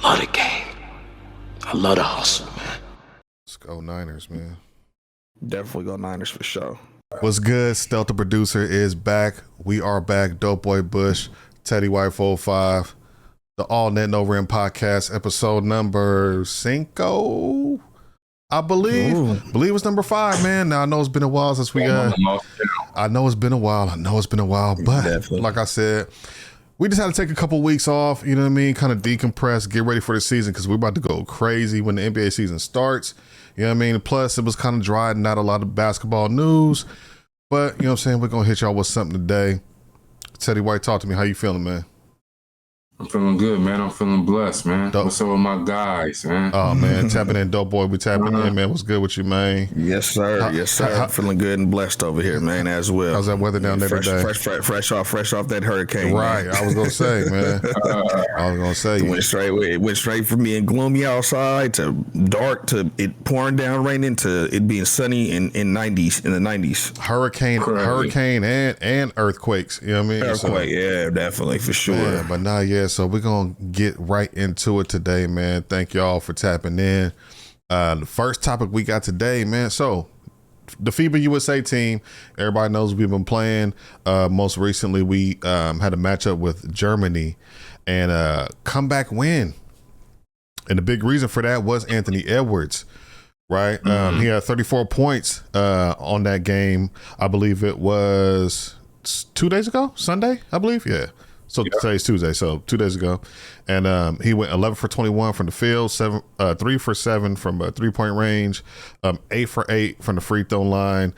love the game. I love the hustle, man. Let's go Niners, man. Definitely go Niners for sure. What's good? Stealth the producer is back. We are back. Dope Boy Bush, Teddy White 45, the All Net No Rim podcast, episode number 5. I believe it's number 5, man. Now I know it's been a while since we I know it's been a while, but Definitely. Like I said, we just had to take a couple weeks off, you know what I mean? Kind of decompress, get ready for the season because we're about to go crazy when the NBA season starts. You know what I mean? Plus, it was kind of dry, not a lot of basketball news. But, you know what I'm saying? We're going to hit y'all with something today. Teddy White, talk to me. How you feeling, man? I'm feeling good, man. I'm feeling blessed, man. Dope. What's up with my guys, man? Oh, man. Tapping in, Dope Boy. We tapping in, man. What's good with you, man? Yes, sir. I'm feeling good and blessed over here, man, as well. How's that weather down there today? Fresh off that hurricane. Right. Man. I was going to say, man. It went straight from being gloomy outside to dark to it pouring down, raining to it being sunny in the 90s. Hurricane and earthquakes. You know what I mean? Earthquake, yeah, definitely, for sure. Yeah, but now, so we're going to get right into it today, man. Thank y'all for tapping in. The first topic we got today, man. So the FIBA USA team, everybody knows we've been playing. Most recently, we had a matchup with Germany and a comeback win. And the big reason for that was Anthony Edwards, right? He had 34 points on that game. I believe it was 2 days ago, Sunday, I believe. Yeah. So today's Tuesday, so 2 days ago. And he went 11 for 21 from the field, 3 for 7 from a 3-point range, 8 for 8 from the free throw line.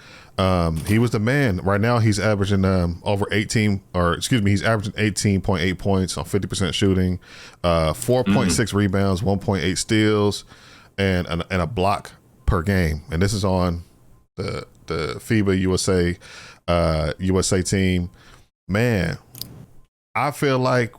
He was the man. Right now he's averaging he's averaging 18.8 points on 50% shooting, 4.6 rebounds, 1.8 steals, and a block per game. And this is on the FIBA USA team. Man, I feel like,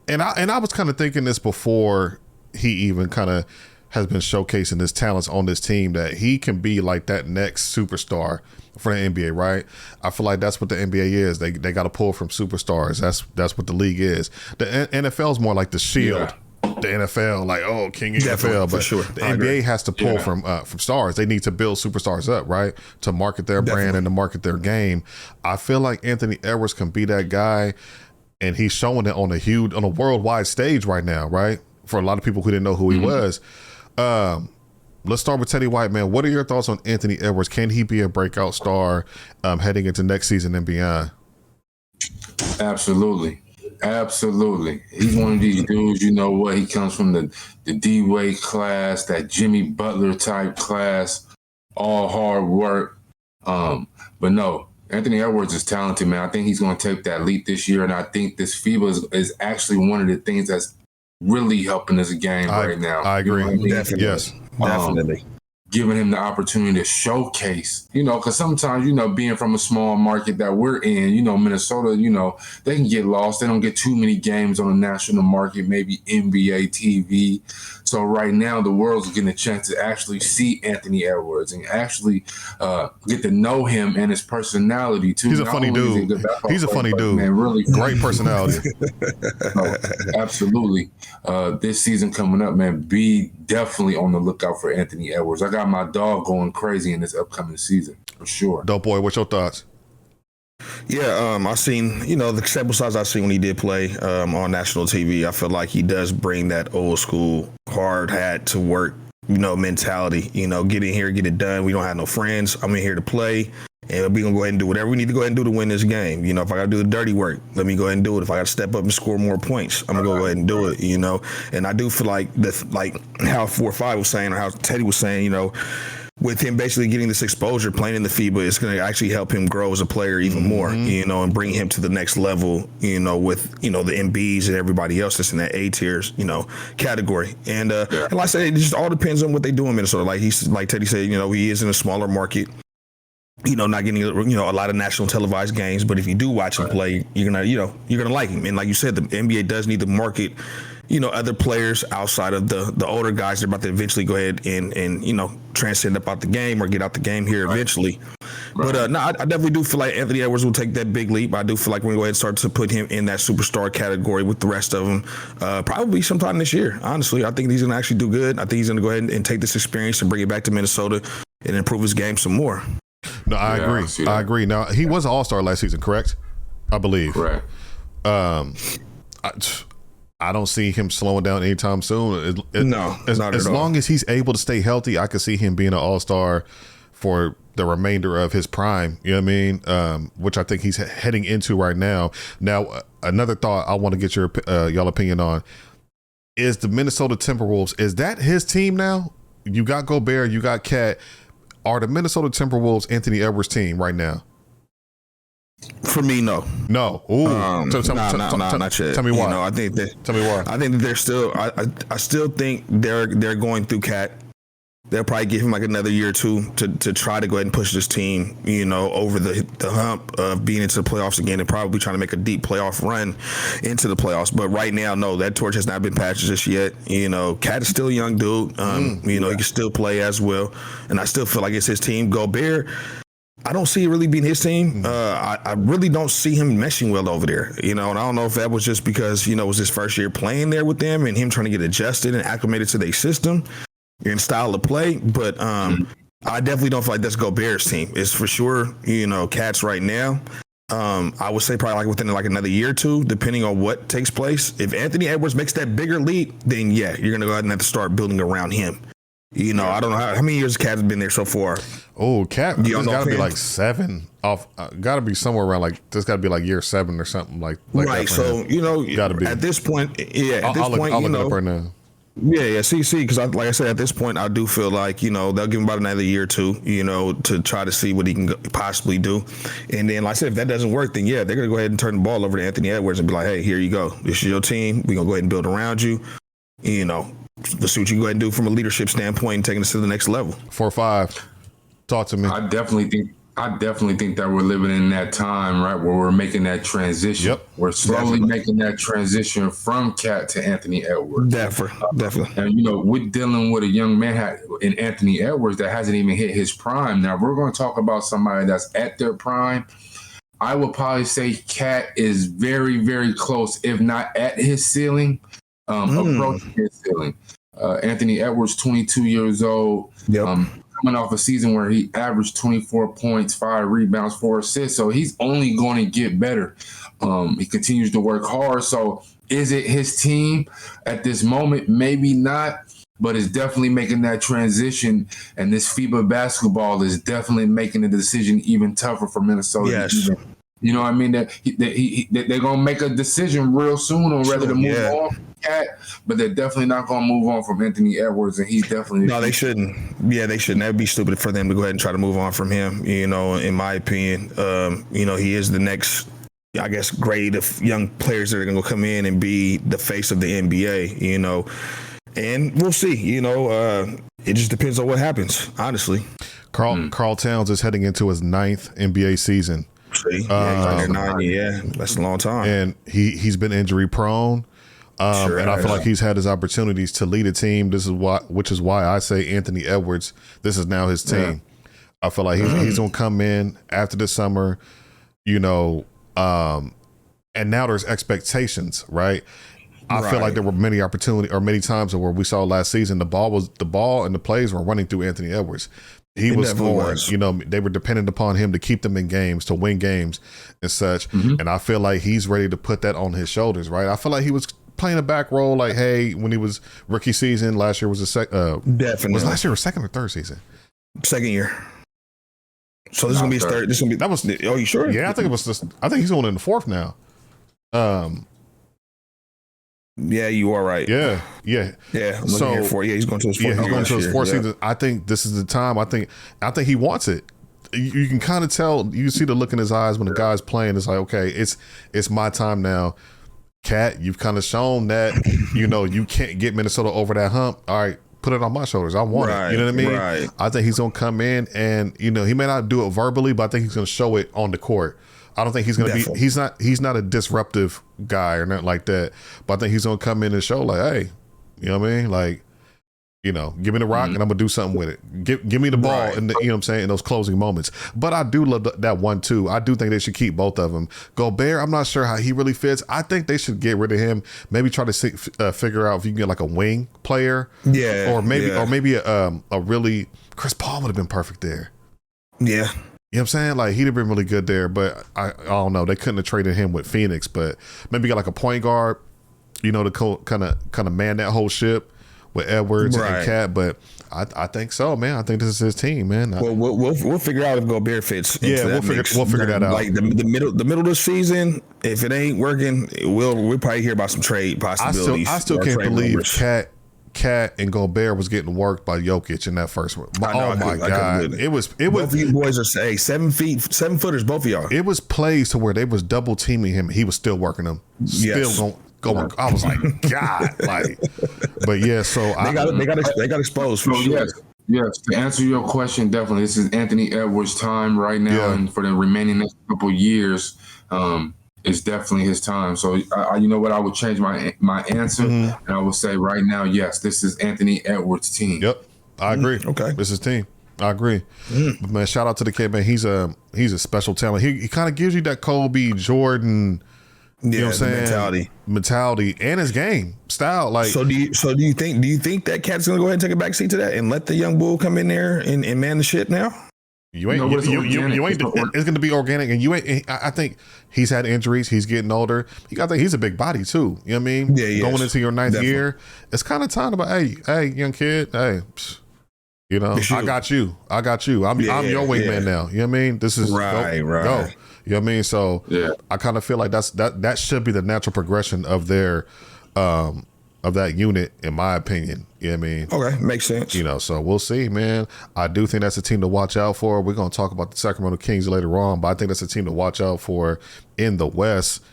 and I was kind of thinking this before he even kind of has been showcasing his talents on this team, that he can be like that next superstar for the NBA, right? I feel like that's what the NBA is. They got to pull from superstars. That's what the league is. The NFL is more like the Shield. Yeah. The NFL, like, oh, King of NFL, but sure. The NBA has to pull from stars. They need to build superstars up, right, to market their brand and to market their game. I feel like Anthony Edwards can be that guy. And he's showing it on a worldwide stage right now, right? For a lot of people who didn't know who he was. Let's start with Teddy White, man. What are your thoughts on Anthony Edwards? Can he be a breakout star heading into next season and beyond? Absolutely. He's one of these dudes, you know what? He comes from the D-Wade class, that Jimmy Butler type class, all hard work. But no. Anthony Edwards is talented, man. I think he's going to take that leap this year, and I think this FIBA is actually one of the things that's really helping this game right now. I agree. You know what I mean? Definitely. Yes. Definitely. Giving him the opportunity to showcase, because sometimes, being from a small market that we're in, Minnesota, they can get lost. They don't get too many games on the national market, maybe NBA TV. So right now, the world's getting a chance to actually see Anthony Edwards and actually get to know him and his personality too. He's a funny dude. He's a funny dude. Man, really great personality. Absolutely. This season coming up, man, be definitely on the lookout for Anthony Edwards. I got my dog going crazy in this upcoming season for sure. Dope Boy, what's your thoughts? Yeah, I've seen, the sample size I've seen when he did play on national TV. I feel like he does bring that old school hard hat to work, mentality. Get in here, get it done. We don't have no friends. I'm in here to play, and we're gonna go ahead and do whatever we need to go ahead and do to win this game. If I gotta do the dirty work, let me go ahead and do it. If I gotta step up and score more points, I'm gonna go ahead and do it. And I do feel like how 4-5 was saying, or how Teddy was saying, with him basically getting this exposure, playing in the FIBA, it's going to actually help him grow as a player even more, and bring him to the next level, with, the MBs and everybody else that's in that A tiers, category. And like I said, it just all depends on what they do in Minnesota. Like Teddy said, he is in a smaller market, not getting, a lot of national televised games. But if you do watch him play, you're gonna like him. And like you said, the NBA does need to market, other players outside of the older guys. They're about to eventually go ahead and transcend up out the game or get out the game here eventually. But no, I definitely do feel like Anthony Edwards will take that big leap. I do feel like we're going to go ahead and start to put him in that superstar category with the rest of them. Probably sometime this year. Honestly, I think he's going to actually do good. I think he's going to go ahead and take this experience and bring it back to Minnesota and improve his game some more. No, I agree. I agree. Now, he was an All-Star last season, correct? I believe. Correct. I don't see him slowing down anytime soon. As long as he's able to stay healthy, I could see him being an All-Star for the remainder of his prime. You know what I mean? Which I think he's heading into right now. Now, another thought I want to get your y'all opinion on is the Minnesota Timberwolves. Is that his team now? You got Gobert, you got Cat. Are the Minnesota Timberwolves Anthony Edwards' team right now? For me, no. No. Ooh. Not yet. Tell me why. I think that. Tell me why. I think that they're still. I still think they're going through Cat. They'll probably give him like another year or two to try to go ahead and push this team, over the hump of being into the playoffs again and probably trying to make a deep playoff run into the playoffs. But right now, no, that torch has not been passed just yet. Cat is still a young dude. He can still play as well. And I still feel like it's his team. Gobert, I don't see it really being his team. I really don't see him meshing well over there. And I don't know if that was just because, it was his first year playing there with them and him trying to get adjusted and acclimated to their system and style of play, but I definitely don't feel like that's Gobert's team. It's for sure, Cats right now. I would say probably like within like another year or two, depending on what takes place. If Anthony Edwards makes that bigger leap, then yeah, you're gonna go ahead and have to start building around him. I don't know how many years Cat has been there so far. Oh, Cat, it's got to be like 7 off. Got to be somewhere around like this. Got to be like year 7 or something like right. That So got to be at this point. Yeah, at this point, I'll look it up right now. Yeah, see, because like I said, at this point, I do feel like, they'll give him about another year or two, to try to see what he can possibly do. And then, like I said, if that doesn't work, then yeah, they're going to go ahead and turn the ball over to Anthony Edwards and be like, hey, here you go. This is your team. We're going to go ahead and build around you. Let's see what you can go ahead and do from a leadership standpoint and taking us to the next level. 4-5. Talk to me. I definitely think that we're living in that time, right, where we're making that transition. Yep. We're slowly making that transition from Cat to Anthony Edwards. Definitely. And, we're dealing with a young man in Anthony Edwards that hasn't even hit his prime. Now, we're going to talk about somebody that's at their prime. I would probably say Cat is very, very close, if not at his ceiling, approaching his ceiling. Anthony Edwards, 22 years old. Yep. Coming off a season where he averaged 24 points, 5 rebounds, 4 assists. So he's only going to get better. He continues to work hard. So is it his team at this moment? Maybe not, but it's definitely making that transition. And this FIBA basketball is definitely making the decision even tougher for Minnesota. Yes. You know what I mean? They're going to make a decision real soon on whether to move on from Cat, but they're definitely not going to move on from Anthony Edwards, and he's definitely... No, they shouldn't. Yeah, they shouldn't. That would be stupid for them to go ahead and try to move on from him, in my opinion. He is the next, I guess, grade of young players that are going to come in and be the face of the NBA, and we'll see. It just depends on what happens, honestly. Karl Towns is heading into his 9th NBA season. He's like 9, that's a long time. And he's been injury prone. And I feel like he's had his opportunities to lead a team. Which is why I say Anthony Edwards, this is now his team. Yeah. I feel like he's going to come in after the summer, and now there's expectations, right? I feel like there were many times where we saw last season, the ball and the plays were running through Anthony Edwards. He was scoring, they were dependent upon him to keep them in games, to win games and such. Mm-hmm. And I feel like he's ready to put that on his shoulders, right? I feel like he was playing a back role, like, hey, when he was rookie season, last year was definitely. Was last year a second or third season? Second year. So this is going to be his third. This is going to be, that was, oh, you sure? Yeah, I think he's going in the 4th now. Yeah, you are right. Yeah. I'm looking here for it. Yeah, he's going to his 4th. Yeah, he's going to his 4th season. I think this is the time. I think he wants it. You can kind of tell. You see the look in his eyes when the guy's playing. It's like, okay, it's my time now. Cat, you've kind of shown that you can't get Minnesota over that hump. All right, put it on my shoulders. I want it. You know what I mean? Right. I think he's gonna come in and he may not do it verbally, but I think he's gonna show it on the court. I don't think he's gonna be. He's not a disruptive guy or nothing like that. But I think he's gonna come in and show like, hey, you know what I mean? Like, Give me the rock and I'm gonna do something with it. Give me the ball and you know what I'm saying, in those closing moments. But I do love that 1-2. I do think they should keep both of them. Gobert, I'm not sure how he really fits. I think they should get rid of him. Maybe try to figure out if you can get like a wing player. Yeah. Or maybe a really Chris Paul would have been perfect there. Yeah. You know what I'm saying? Like, he'd have been really good there, but I don't know. They couldn't have traded him with Phoenix, but maybe get like a point guard, to kind of man that whole ship with Edwards and Cat. But I think so, man. I think this is his team, man. We'll figure out if Gobert fits. Yeah, we'll figure that out. Like the middle of the season, if it ain't working, we'll probably hear about some trade possibilities. I still can't believe Cat and Gobert was getting worked by Jokic in that first one. Oh my God. It was both of you boys are 7 footers, both of y'all. It was plays to where they was double teaming him. He was still working them. Still going. I was like, God, but yeah, so they got exposed for sure. Yes. To answer your question, definitely, this is Anthony Edwards' time right now, and for the remaining next couple years, it's definitely his time. So, you know what? I would change my answer, and I would say right now, yes, this is Anthony Edwards' team. Yep, I agree. Okay, this is team. I agree. But man, shout out to the kid, man. He's a special talent. He kind of gives you that Kobe, Jordan. You know what I'm saying? Mentality and his game style. Like, so do you think that Cat's gonna go ahead and take a back seat to that and let the young bull come in there and man the shit now? You ain't. It's gonna be organic, and you ain't. I think he's had injuries. He's getting older. I think he's a big body too. You know what I mean? Yeah. Going into your ninth year, it's kind of time about hey, young kid, hey. I got you. I'm your wingman now. You know what I mean? This is right. Go. You know what I mean? So I kind of feel like that should be the natural progression of their of that unit, in my opinion. You know what I mean? Okay, makes sense. So we'll see, man. I do think that's a team to watch out for. We're gonna talk about the Sacramento Kings later on, but I think that's a team to watch out for in the West.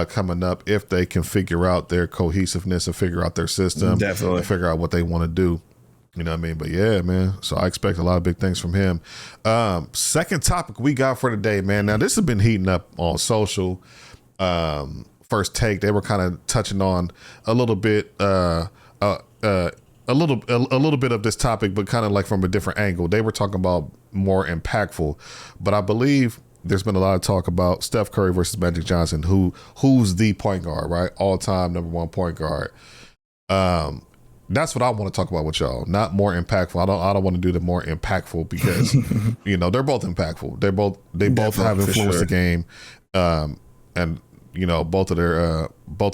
Coming up, if they can figure out their cohesiveness and figure out their system, definitely, and figure out what they want to do. You know what I mean? But yeah, man. So I expect a lot of big things from him. Second topic we got for today, man. Now this has been heating up on social. First Take, they were kind of touching on a little bit, a little bit of this topic, but kind of like from a different angle. They were talking about more impactful, but I believe there's been a lot of talk about Steph Curry versus Magic Johnson, who's the point guard, right? All time number one point guard. That's what I want to talk about with y'all. Not more impactful. I don't want to do the more impactful because they're both impactful. They both have influenced the game, and both of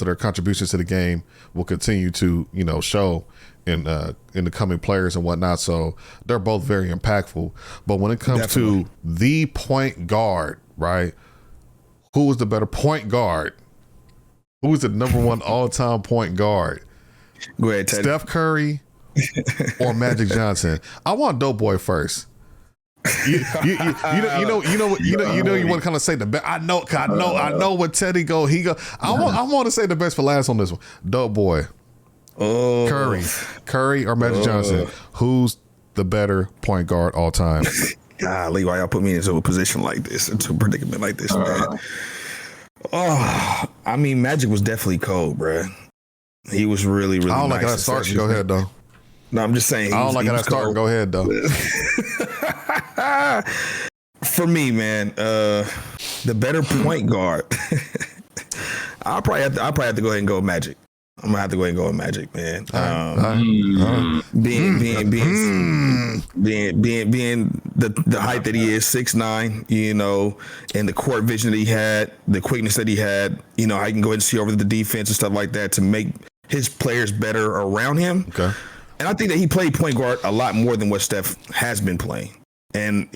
their contributions to the game will continue to show in the coming players and whatnot. So they're both very impactful. But when it comes to the point guard, right? Who is the better point guard? Who is the number one all-time point guard? Go ahead, Teddy. Steph Curry or Magic Johnson? I want Dope Boy first. You want to kind of say the best. I know what Teddy go. He go. I want to say the best for last on this one. Dope Boy. Oh, Curry or Magic Johnson? Who's the better point guard all time? Golly, why y'all put me into a position like this, into a predicament like this, man? Oh, I mean, Magic was definitely cold, bruh. He was really, really. I don't nice like how that starting. Go ahead, though. No, I'm just saying. I don't like how that starting. Go ahead, though. For me, man, the better point guard. I'll probably have to go ahead and go with Magic. I'm gonna have to go ahead and go with Magic, man. Being the height that he is, 6'9", and the court vision that he had, the quickness that he had, I can go ahead and see over the defense and stuff like that to make his players better around him. Okay. And I think that he played point guard a lot more than what Steph has been playing. And,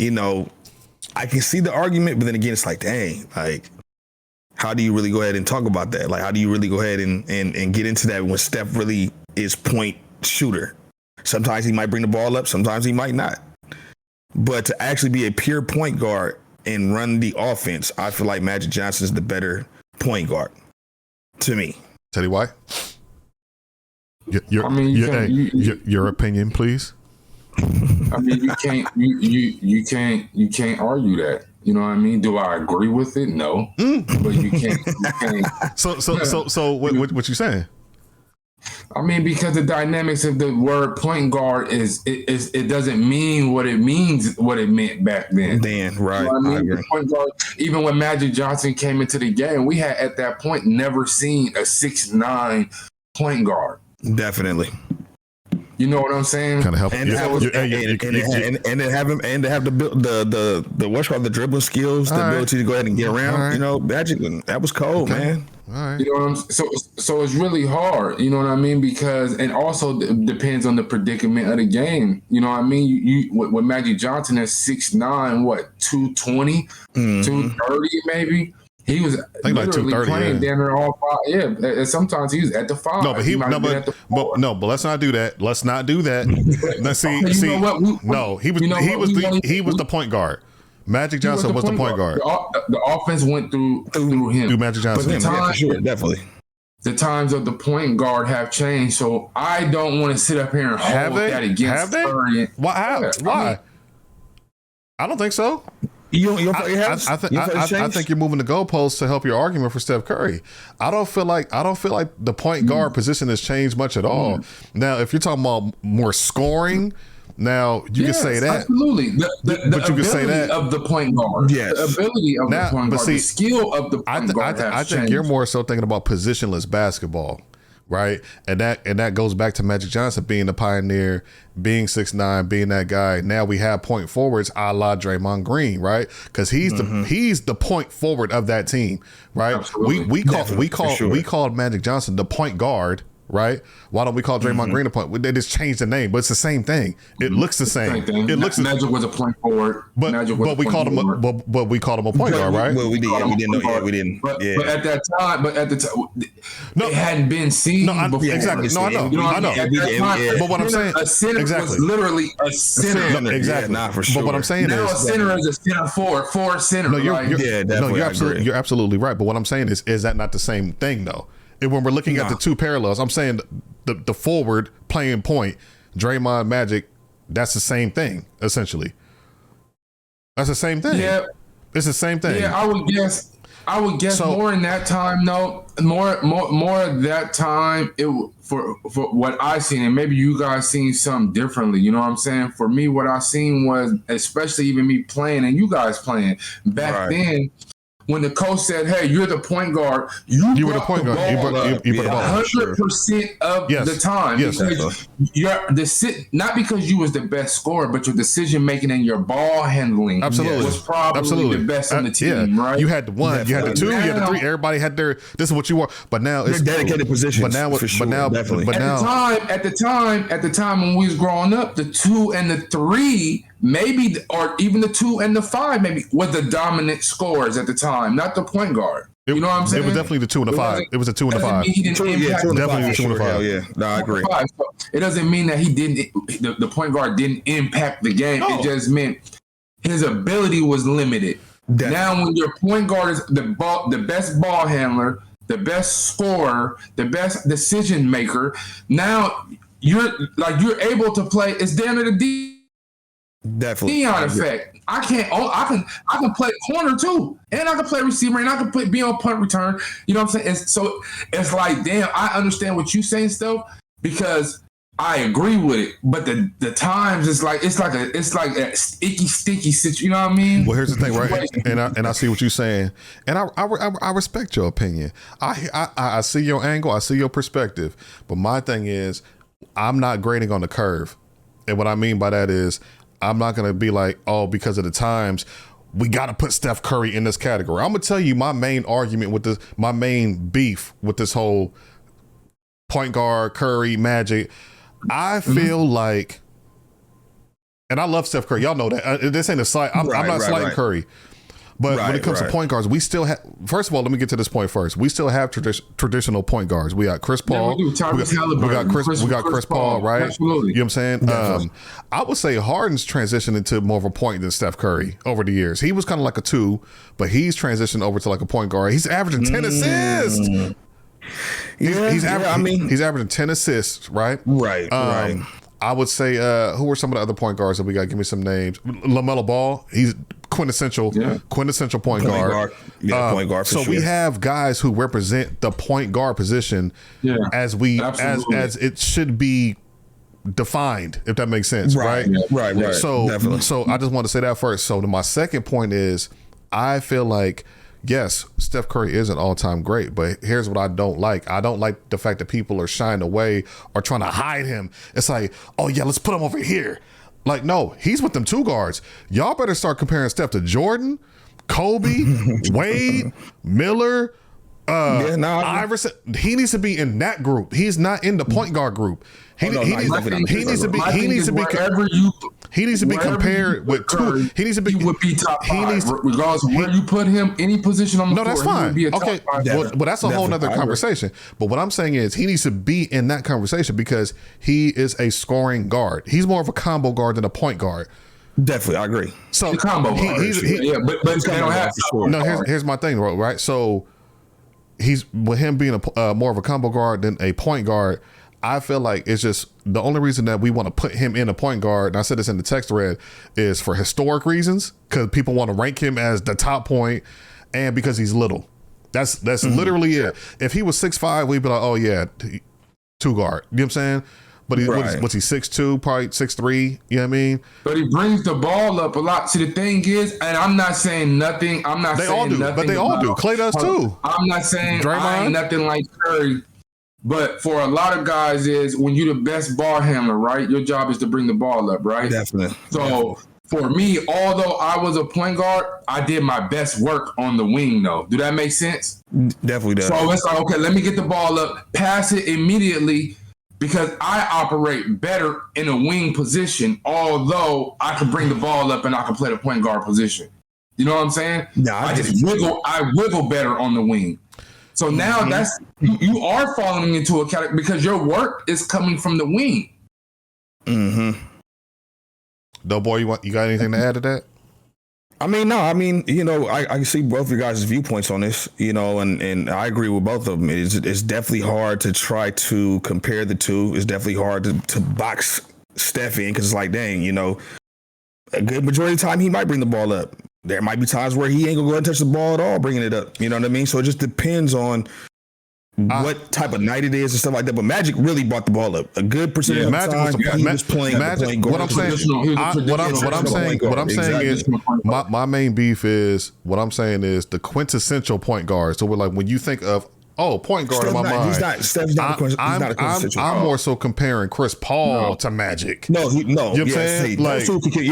I can see the argument, but then again, it's like, dang, like, how do you really go ahead and talk about that? Like, how do you really go ahead and get into that when Steph really is point shooter? Sometimes he might bring the ball up, sometimes he might not. But to actually be a pure point guard and run the offense, I feel like Magic Johnson is the better point guard to me. Teddy White? Your opinion, please. I mean, you can't argue that. You know what I mean? Do I agree with it? No, but you can't. So what you saying? I mean, because the dynamics of the word point guard it doesn't mean what it means, what it meant back then. Right. You know what I mean? I agree. The point guard, even when Magic Johnson came into the game, we had at that point never seen a 6'9" point guard. Definitely. You know what I'm saying? Kind of help. And to have the what's called the dribbling skills, the ability to go ahead and get around. Right. You know, Magic, that was cold, man. All right. You know what I'm so it's really hard. You know what I mean? Because and also depends on the predicament of the game. You know what I mean? You with Magic Johnson at 6'9", what 220, 230 maybe. He was literally like playing down there all five. Yeah, and sometimes he was at the 5. No, but but let's not do that. Let's not do that. Let's see. Know what? He was the point guard. Magic Johnson was the point guard. The offense went through him. Through Magic Johnson. For sure, definitely. The times of the point guard have changed, so I don't want to sit up here and hold that against Curry. Why? Why? I don't think so. I think you're moving the goalposts to help your argument for Steph Curry. I don't feel like the point guard position has changed much at all. Now, if you're talking about more scoring, now you can say that. Absolutely. But you can say that of the point guard. Yes. The ability of the point guard. The skill of the point guard. I think you're more so thinking about positionless basketball. Right, and that goes back to Magic Johnson being the pioneer, being 6'9", being that guy. Now we have point forwards, a la Draymond Green, right? Because he's the point forward of that team, right? Absolutely. We called Magic Johnson the point guard, right? Why don't we call Draymond Green a point? They just changed the name, but it's the same thing. It looks the same. Magic was a point forward, but we called him a point guard, right? Well, we didn't. But at that time, it hadn't been seen before. Exactly. No, I know. But what I'm saying, a center was literally a center. No, exactly. Not for sure. But what I'm saying now is, a center is a center forward center. You're absolutely right. But what I'm saying is that not the same thing though? And when we're looking at the two parallels, I'm saying the forward playing point, Draymond, Magic, that's the same thing, essentially. That's the same thing. Yeah. It's the same thing. Yeah, I would guess more in that time, no. More at that time, for what I seen, and maybe you guys seen something differently. You know what I'm saying? For me, what I seen was, especially even me playing and you guys playing, back then, when the coach said, "Hey, you're the point guard," you were the point guard. You brought the ball 100% of the time. Yes, because you're not because you was the best scorer, but your decision making and your ball handling was probably the best on the team. Right? You had the one, you had the two, you had the three. Everybody had their. This is what you were. But now it's dedicated positions. But now, at the time when we was growing up, the 2 and the 3. Maybe, or even the 2 and the 5, maybe was the dominant scorers at the time, not the point guard. You know what I'm saying? It was definitely the 2 and the 5. It was the 2 and the 5. Definitely the 2 and the 5. Yeah, no, I agree. So it doesn't mean that he didn't. The point guard didn't impact the game. No. It just meant his ability was limited. Definitely. Now, when your point guard is the best ball handler, the best scorer, the best decision maker, now you're able to play. It's down to the Definitely. Dion effect. I can play corner too, and I can play receiver, and I can be on punt return. You know what I'm saying? So it's like, damn, I understand what you saying, Steph, because I agree with it. But the times it's like a icky sticky situation. You know what I mean? Well, here's the thing, right? And I see what you're saying, and I respect your opinion. I see your angle, I see your perspective, but my thing is, I'm not grading on the curve, and what I mean by that is, I'm not going to be like, oh, because of the times, we got to put Steph Curry in this category. I'm going to tell you my main argument with this, my main beef with this whole point guard, Curry, Magic. I feel like, and I love Steph Curry. Y'all know that. This ain't a slight. I'm not slighting Curry. But when it comes to point guards, we still have, first of all, let me get to this point first. We still have traditional point guards. We got Chris Paul. Yeah, we got Chris Paul, right? Absolutely. You know what I'm saying? I would say Harden's transitioned into more of a point than Steph Curry over the years. He was kind of like a 2, but he's transitioned over to like a point guard. He's averaging 10 assists. He's averaging 10 assists, right? Right. I would say, who are some of the other point guards that we got? Give me some names. LaMelo Ball. He's quintessential point guard. Yeah, point guard for so sure. we have guys who represent the point guard position as it should be defined, if that makes sense, right? Right. So definitely. so I just want to say that first. So my second point is, I feel like, yes, Steph Curry is an all-time great, but here's what I don't like. I don't like the fact that people are shying away or trying to hide him. It's like, oh yeah, let's put him over here. Like, no, he's with them two guards. Y'all better start comparing Steph to Jordan, Kobe, Wade, Miller, Iverson. He needs to be in that group. He's not in the point guard group. He needs to be compared with Curry, two. He would be top five. Regardless of where you put him, any position on the floor. No, that's fine. He would be a Okay, top five. well, that's a whole nother conversation. But what I'm saying is, he needs to be in that conversation because he is a scoring guard. He's more of a combo guard than a point guard. Definitely, I agree. So the combo guard, but they don't have to. Sure. No, here's my thing, right? So he's, with him being a more of a combo guard than a point guard, I feel like it's just the only reason that we want to put him in a point guard, and I said this in the text thread, is for historic reasons, because people want to rank him as the top point, and because he's little. That's literally it. If he was 6'5", we'd be like, oh yeah, two guard. You know what I'm saying? But what's he, 6'2", probably 6'3", you know what I mean? But he brings the ball up a lot. See, the thing is, and I'm not saying nothing. They all do. Klay does too. I'm not saying Draymond? I ain't nothing like Curry. But for a lot of guys is when you're the best ball handler, right? Your job is to bring the ball up, right? Definitely. So for me, although I was a point guard, I did my best work on the wing, though. Do that make sense? Definitely does. So it's like, okay, let me get the ball up, pass it immediately, because I operate better in a wing position, although I can bring the ball up and I can play the point guard position. You know what I'm saying? Yeah, I wiggle better on the wing. So now that's you are falling into a category because your work is coming from the wing. Boy, you got anything to add to that? I mean, you know, I can see both of your guys' viewpoints on this, you know, and I agree with both of them. It's definitely hard to try to compare the two. It's definitely hard to box Steph in because it's like, dang, you know, a good majority of the time he might bring the ball up. There might be times where he ain't gonna go and touch the ball at all, bringing it up. You know what I mean? So it just depends on what type of night it is and stuff like that. But Magic really brought the ball up a good percentage of the time. He was playing Magic. What I'm saying is my main beef is what I'm saying is the quintessential point guard. So we're like, when you think of point guard in my mind, Steph's not a quintessential. I'm more so comparing Chris Paul to Magic. No, you know what I'm saying? Like, those you can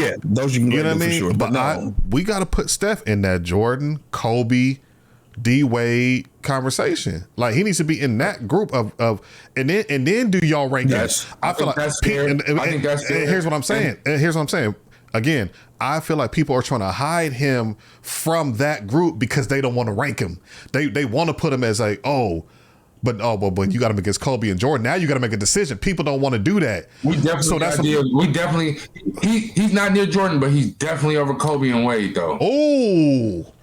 you know what I mean? For sure. But we got to put Steph in that Jordan, Kobe, D Wade conversation. Like, he needs to be in that group of and then do y'all rank it. I feel like that's fair. I think that's fair. Here's what I'm saying. Again, I feel like people are trying to hide him from that group because they don't want to rank him. They want to put him as like, but you got him against Kobe and Jordan. Now you got to make a decision. People don't want to do that. He's not near Jordan, but he's definitely over Kobe and Wade though. Oh.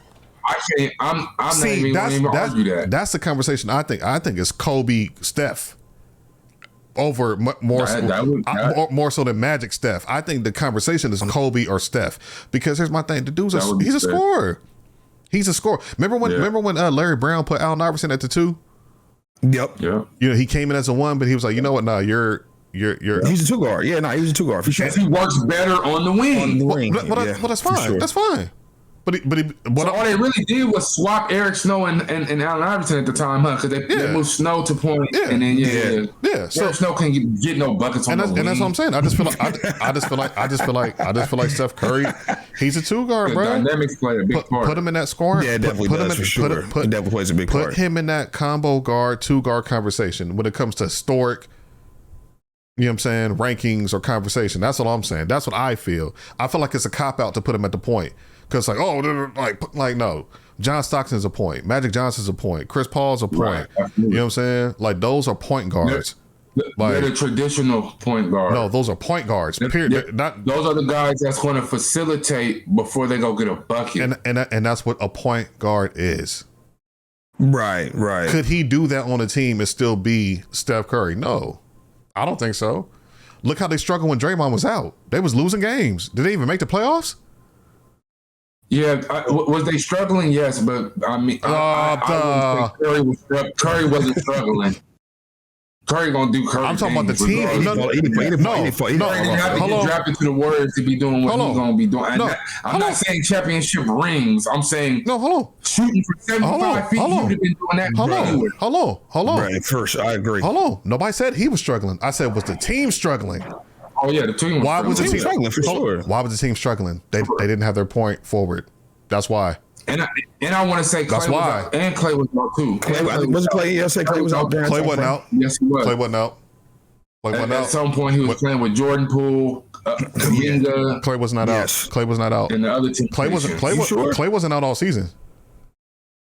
I'm not even going to argue that. That's the conversation. I think it's Kobe, Steph over more so than Magic, Steph. I think the conversation is Kobe or Steph, because here's my thing: the dude's he's a scorer. He's a scorer. Remember when Larry Brown put Allen Iverson at the 2? Yep. You know, he came in as a 1, but he was like, you know what? No, you're. He's a 2 guard. Yeah, he was a 2 guard for sure. He works better on the wing. Well, that's fine. Sure. That's fine. But all they really did was swap Eric Snow and Allen Iverson at the time, huh? Because they moved Snow to point, and then So Eric Snow couldn't get no buckets on the wing. And that's what I'm saying. I just feel like Steph Curry, he's a 2 guard, bro. Dynamics play a big part. Put him in that scoring. Yeah, definitely does for sure. He definitely plays a big part. Put him in that combo guard, 2 guard conversation when it comes to historic. You know what I'm saying? Rankings or conversation. That's what I'm saying. That's what I feel. I feel like it's a cop out to put him at the point. Because like no, John Stockton's a point, Magic Johnson's a point, Chris Paul's a point. Right, you know what I'm saying? Like, those are point guards. They're the traditional point guard. No, those are point guards. Period. Those are the guys that's going to facilitate before they go get a bucket. And that's what a point guard is. Right. Could he do that on a team and still be Steph Curry? No, I don't think so. Look how they struggled when Draymond was out. They was losing games. Did they even make the playoffs? Yeah, was they struggling? Yes, but I mean, I wouldn't say Curry wasn't struggling. Curry gonna do Curry. I'm talking about the team. He didn't have to get drafted to the Warriors to be doing what he's gonna be doing. I'm not saying championship rings. I'm saying shooting for 75 feet. You would have been doing that. Hold on. Right, first, I agree. Hold on. Nobody said he was struggling. I said, was the team struggling? Oh yeah, the team. Why was the team struggling? For sure. Why was the team struggling? They didn't have their point forward. That's why. And I want to say Clay was out, and Clay was out too. Wasn't Clay? Yes, Clay was out there. Clay wasn't out. Yes, he was. Clay wasn't out. At some point, he was playing with Jordan Poole, Kuminga. Clay was not out. Clay was not out. And the other team. Clay wasn't out all season.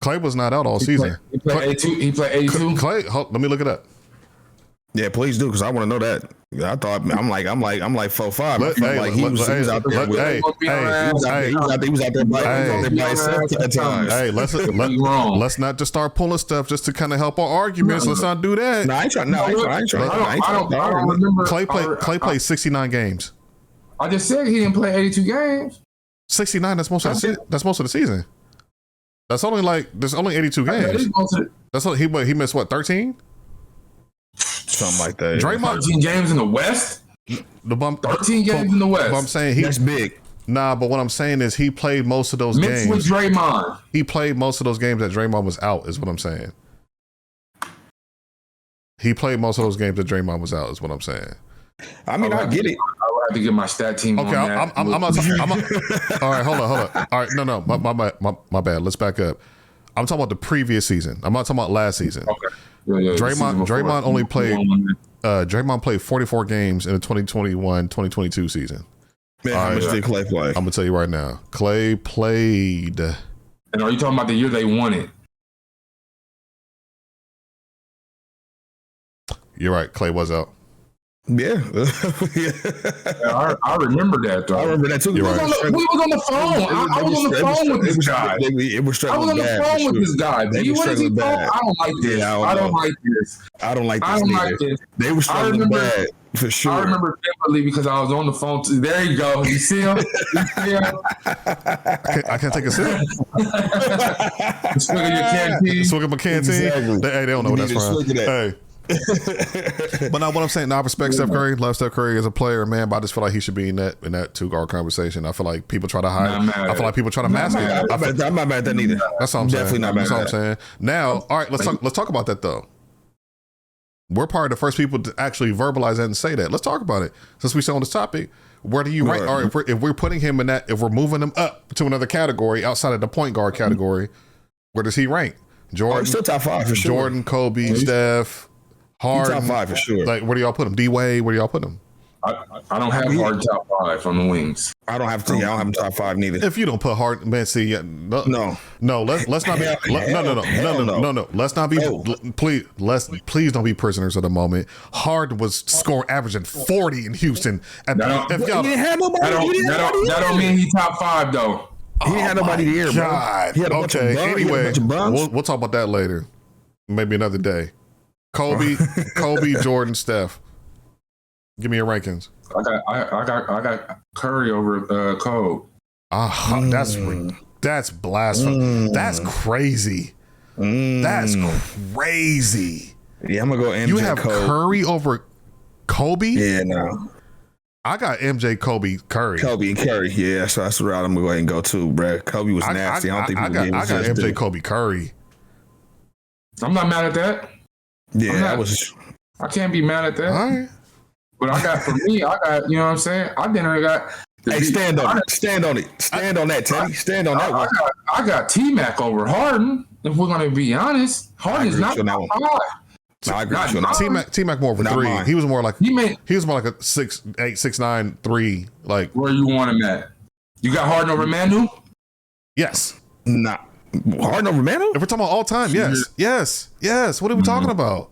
Clay was not out all season. He played 82. He played 82. Clay, let me look it up. Yeah, please do, because I want to know that. I thought I'm like 4'5". He was out there. He was out there by himself at times. Hey, let's not just start pulling stuff just to kind of help our arguments. Let's not do that. No, I ain't trying. I don't remember. Clay played 69 games. I just said he didn't play 82 games. 69. That's most of the season. That's only there's only 82 games. That's he missed what, 13? Something like that. Draymond 13 games in the West. 13 games in the West. But I'm saying that's big. Nah, but what I'm saying is he played most of those games. With Draymond. He played most of those games that Draymond was out, is what I'm saying. He played most of those games that Draymond was out, is what I'm saying. I mean, I get it. I would have to get my stat team on that. I'm not. All right, hold on. All right, no, my bad. Let's back up. I'm talking about the previous season. I'm not talking about last season. Okay. Yeah, Draymond only played. Draymond played 44 games in the 2021-2022 season. Man, how much did Clay play? I'm gonna tell you right now. Clay played. And are you talking about the year they won it? You're right. Clay was out. Yeah. I remember that, though. I remember that too. We was on the phone. I was on the phone with this guy. It was I was on the phone with this guy. What is he doing? I don't like this. Yeah, I don't like this. I don't like this. They were struggling bad, for sure. I remember vividly because I was on the phone. There you go. You see him? I can't take a sip. Swig of your canteen. Swig of my canteen. Exactly. Hey, they don't know what that's from. Hey. But now what I'm saying, I respect Steph Curry, love Steph Curry as a player, man, but I just feel like he should be in that two-guard conversation. I feel like people try to hide. I feel like people try to mask it. I'm not mad at that neither. That's what I'm saying. Definitely not mad at that. That's what I'm saying. Now, all right, let's talk about that though. We're part of the first people to actually verbalize that and say that. Let's talk about it. Since we still on this topic, where do you rank? All right, if we're putting him in that, if we're moving him up to another category outside of the point guard category, where does he rank? Jordan, still top 5 for sure. Jordan, Kobe, Steph. Harden, top 5 for sure. Like, where do y'all put him? D-Wade, where do y'all put him? I don't have Harden top 5 on the wings. I don't have him top 5 neither. If you don't put Harden, man, see, no. Let's not be. No. Let's not be. Please don't be prisoners of the moment. Harden was scoring, averaging 40 in Houston. That don't mean he top 5 though. He didn't have nobody here, bro. Okay. Anyway, we'll talk about that later. Maybe another day. Kobe, Jordan, Steph. Give me your rankings. I got Curry over Cole. That's blasphemy. That's crazy. That's crazy. Yeah, I'm gonna go MJ. You have Curry over Kobe? Yeah, no. I got MJ, Kobe, Curry. Kobe and Curry. Yeah, so that's the route I'm gonna go ahead and go to, bro. Kobe was nasty. I don't think people I got MJ, Kobe, Curry. I'm not mad at that. Yeah, I can't be mad at that. All right. But I got, you know what I'm saying? I got. Hey, stand on it. Stand on that, Teddy. Stand on that one. I got T-Mac over Harden. If we're gonna be honest, Harden is not top 5. No, I agree with you on that. T-Mac more of a 3. Mine. He was more like he was more like a 6'8", 6'9", 3. Like, where you want him at? You got Harden over Manu? Yes. Nah. Harden over Manu? If we're talking about all time, yes. What are we talking about?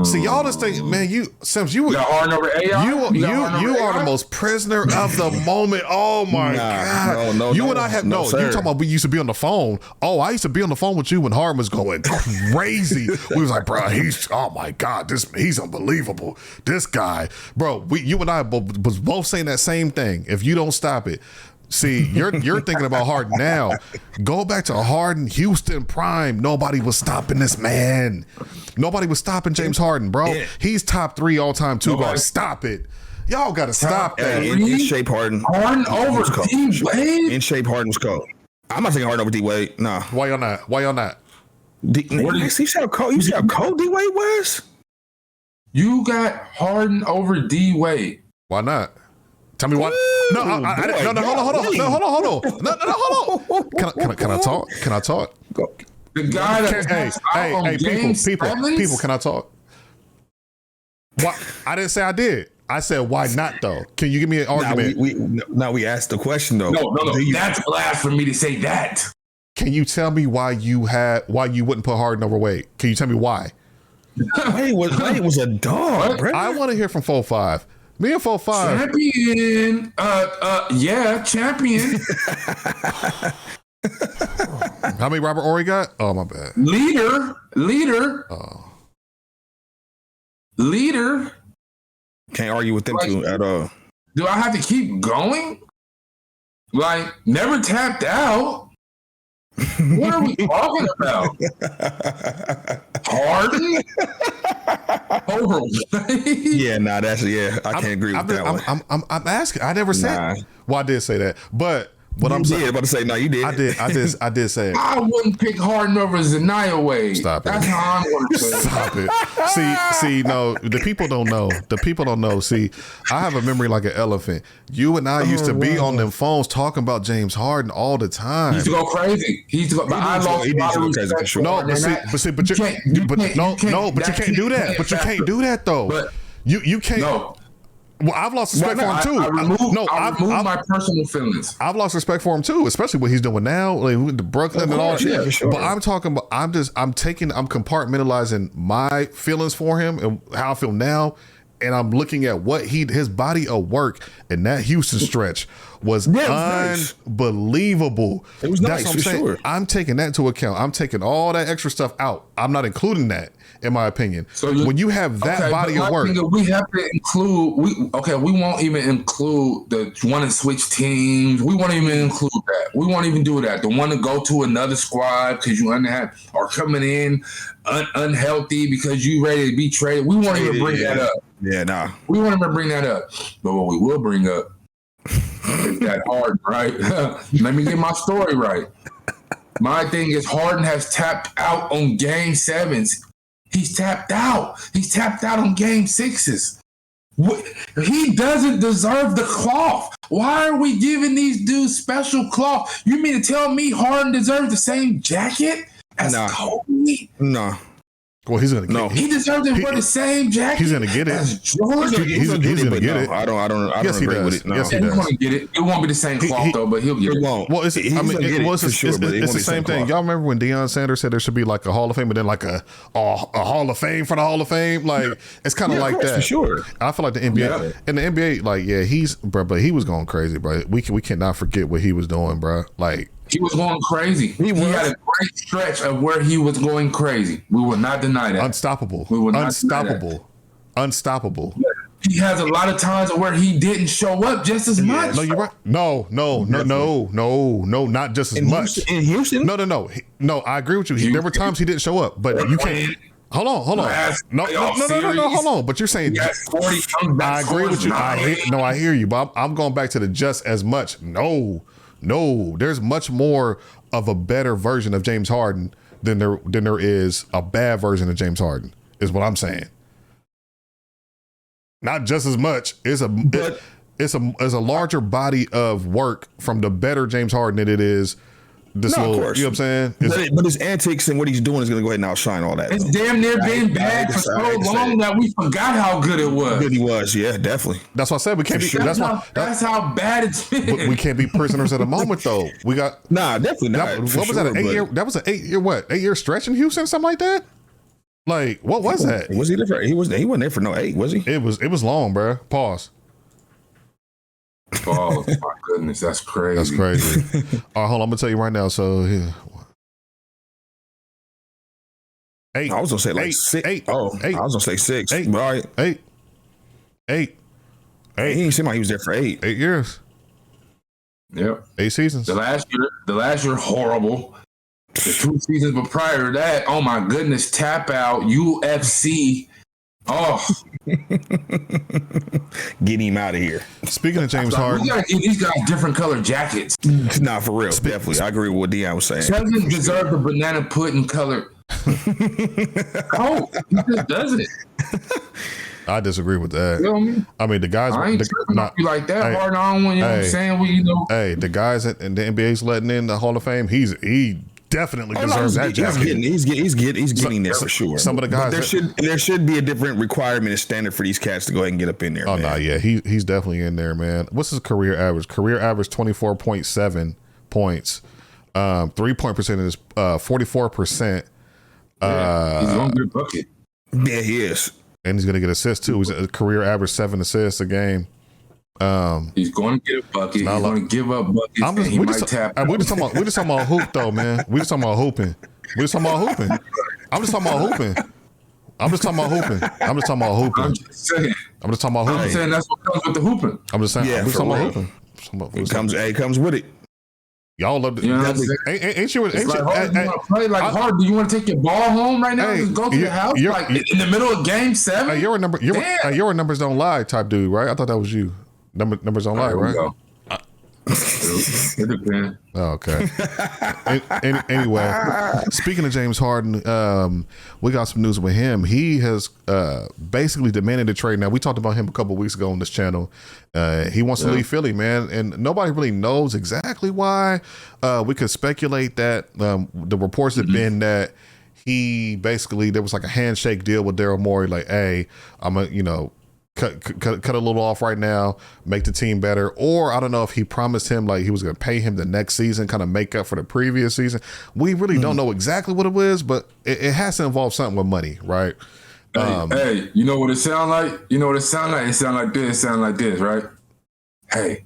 See, y'all just think, man, Sims, you got Harden over AI? You are the most prisoner of the moment. Oh my God. No, you and I have you talking about we used to be on the phone. Oh, I used to be on the phone with you when Harden was going crazy. We was like, bro, oh my God, he's unbelievable. This guy, bro, you and I was both saying that same thing. If you don't stop it, See, you're thinking about Harden now. Go back to Harden, Houston prime. Nobody was stopping this man. Nobody was stopping James Harden, bro. He's top 3 all-time two guards. Stop it. Y'all got to stop that. In shape, Harden. Harden over D-Wade? In shape, Harden's cold. I'm not saying Harden over D-Wade. Nah. Why y'all not? You see how cold D-Wade was? You got Harden over D-Wade. Why not? Tell me why. No, hold on. Can I talk? Can I talk? The guy that people, can I talk? Why? I didn't say I did. I said, why not though? Can you give me an argument? We asked the question though. No. That's blasphemy to say that. Can you tell me why you wouldn't put Harden over Wade? Can you tell me why? Wade was a dog, bro. I want to hear from 4-5. Me and 4-5. Champion. Champion. How many Robert Horry got? Oh, my bad. Leader. Oh. Leader. Can't argue with them two at all. Do I have to keep going? Like, never tapped out. What are we talking about? Harden? Over Yeah, I can't agree with that one. I'm asking. I never said. Well, I did say that, but what I'm saying. About to say no, you did. I did say it. I wouldn't pick Harden over Zania Wade. Stop it. That's how I'm going to say it. Stop it. See, no, the people don't know. See, I have a memory like an elephant. You and I used to be on them phones talking about James Harden all the time. He used to go crazy. But I lost a lot of respect for No, Harden. but you can't do that. But you can't do that though. But you can't. No. Well, I've lost respect for him too. I removed my personal feelings. I've lost respect for him too, especially what he's doing now, like the Brooklyn and all that shit. Sure. But I'm talking about, I'm compartmentalizing my feelings for him and how I feel now, and I'm looking at what his body of work in that Houston stretch was unbelievable. It was nice, That's what I'm saying. sure. I'm taking that into account. I'm taking all that extra stuff out. I'm not including that, in my opinion. So when you have that body of work, we have to include. We won't even include the one to switch teams. We won't even include that. We won't even do that. The one to go to another squad because you are coming in unhealthy because you ready to be traded. We won't even bring that up. Yeah, nah. We won't even bring that up. But what we will bring up is that Harden, right? Let me get my story right. My thing is Harden has tapped out on game 7s. He's tapped out. He's tapped out on game 6s. He doesn't deserve the cloth. Why are we giving these dudes special cloth? You mean to tell me Harden deserves the same jacket as Kobe? No. Well, he's gonna get it. He deserves it for the same jacket. He's gonna get it. As Jordan. He's gonna get it. I don't Yes, he agree does. with it. No. Yes, he He's does. gonna get it. It won't be the same cloth though, but he'll get it. Won't. Well, it's the same thing. Cloth. Y'all remember when Deion Sanders said there should be like a Hall of Fame, and then like a Hall of Fame for the Hall of Fame? Like it's kind of like course, that. for sure. I feel like the NBA and the NBA, like but he was going crazy, bro. We cannot forget what he was doing, bro. Like. He was going crazy. He had a great stretch of where he was going crazy. We will not deny that. Unstoppable. We will not Unstoppable. He has a lot of times where he didn't show up just as much. No, you're right. No, not just as much. In Houston? No, I agree with you. There were times he didn't show up, but you can't. Hold on. No, hold on. But you're saying, I agree with you. I hear you, but I'm going back to the just as much. No, there's much more of a better version of James Harden than there is a bad version of James Harden, is what I'm saying. Not just as much. It's a larger body of work from the better James Harden than it is this little, of course. You know what I'm saying? But his antics and what he's doing is going to go ahead and outshine all that. It's damn near been bad for so long that we forgot how good it was. Good he was, yeah, definitely. That's why I said we can't be. That's how bad it's been. We can't be prisoners of the moment, though. We got definitely not. What was that? An 8 year? That was an 8 year stretch in Houston, something like that. Like what was that? Was he there for? He wasn't there for no 8, was he? It was long, bro. Pause. Oh my goodness, that's crazy. That's crazy. All right, hold on. I'm gonna tell you right now. So here. 8. I was gonna say like 6. 8. Oh, 8. I was gonna say 6. 8. Right. 8. He didn't seem like he was there for 8. 8 years. Yep. 8 seasons. The last year, horrible. The 2 seasons, but prior to that, oh my goodness, tap out, UFC. Oh, Get him out of here. Speaking of James Harden, we gotta give these guys different color jackets. Nah, for real. Definitely. I agree with what Deion was saying. Doesn't deserve the banana pudding color. Oh, he just doesn't. I disagree with that. You know what I mean? I mean, the guys I ain't tripping on you like that hard on when you know what I'm saying. Hey, the guys in the NBA's letting in the Hall of Fame. He definitely deserves that jacket. He's getting there for sure. Some of the guys, but there should be a different requirement and standard for these cats to go ahead and get up in there. Oh man. no, yeah, he's definitely in there, man. What's his career average? Career average 24.7 points. 3-point percentage is 44%. He's gonna get a bucket. Yeah, he is. And he's gonna get assists too. He's a career average 7 assists a game. He's going to get a bucket. He's going to give up buckets. He might tap. We just talking about hoop though, man. We just talking about hooping. I'm just talking about hooping. I'm just talking about hooping. I'm just saying that's what comes with the hooping. I'm just saying. Yeah, I'm just talking about hooping. It comes with it. Y'all love it. You know Ain't you? It's like, hard, you want to play like hard? Do you want to take your ball home right now and just go to the house like in the middle of game 7? You're a numbers don't lie type dude, right? I thought that was you. Numbers don't lie, right? It depends. Oh, okay. Anyway, speaking of James Harden, we got some news with him. He has basically demanded a trade. Now, we talked about him a couple of weeks ago on this channel. He wants to leave Philly, man, and nobody really knows exactly why. We could speculate that the reports have been that he basically, there was like a handshake deal with Daryl Morey, like, hey, I'm a, cut a little off right now, make the team better. Or I don't know if he promised him like he was going to pay him the next season, kind of make up for the previous season. We really don't know exactly what it was, but it has to involve something with money, right? Hey, you know what it sound like? It sound like this, right? Hey,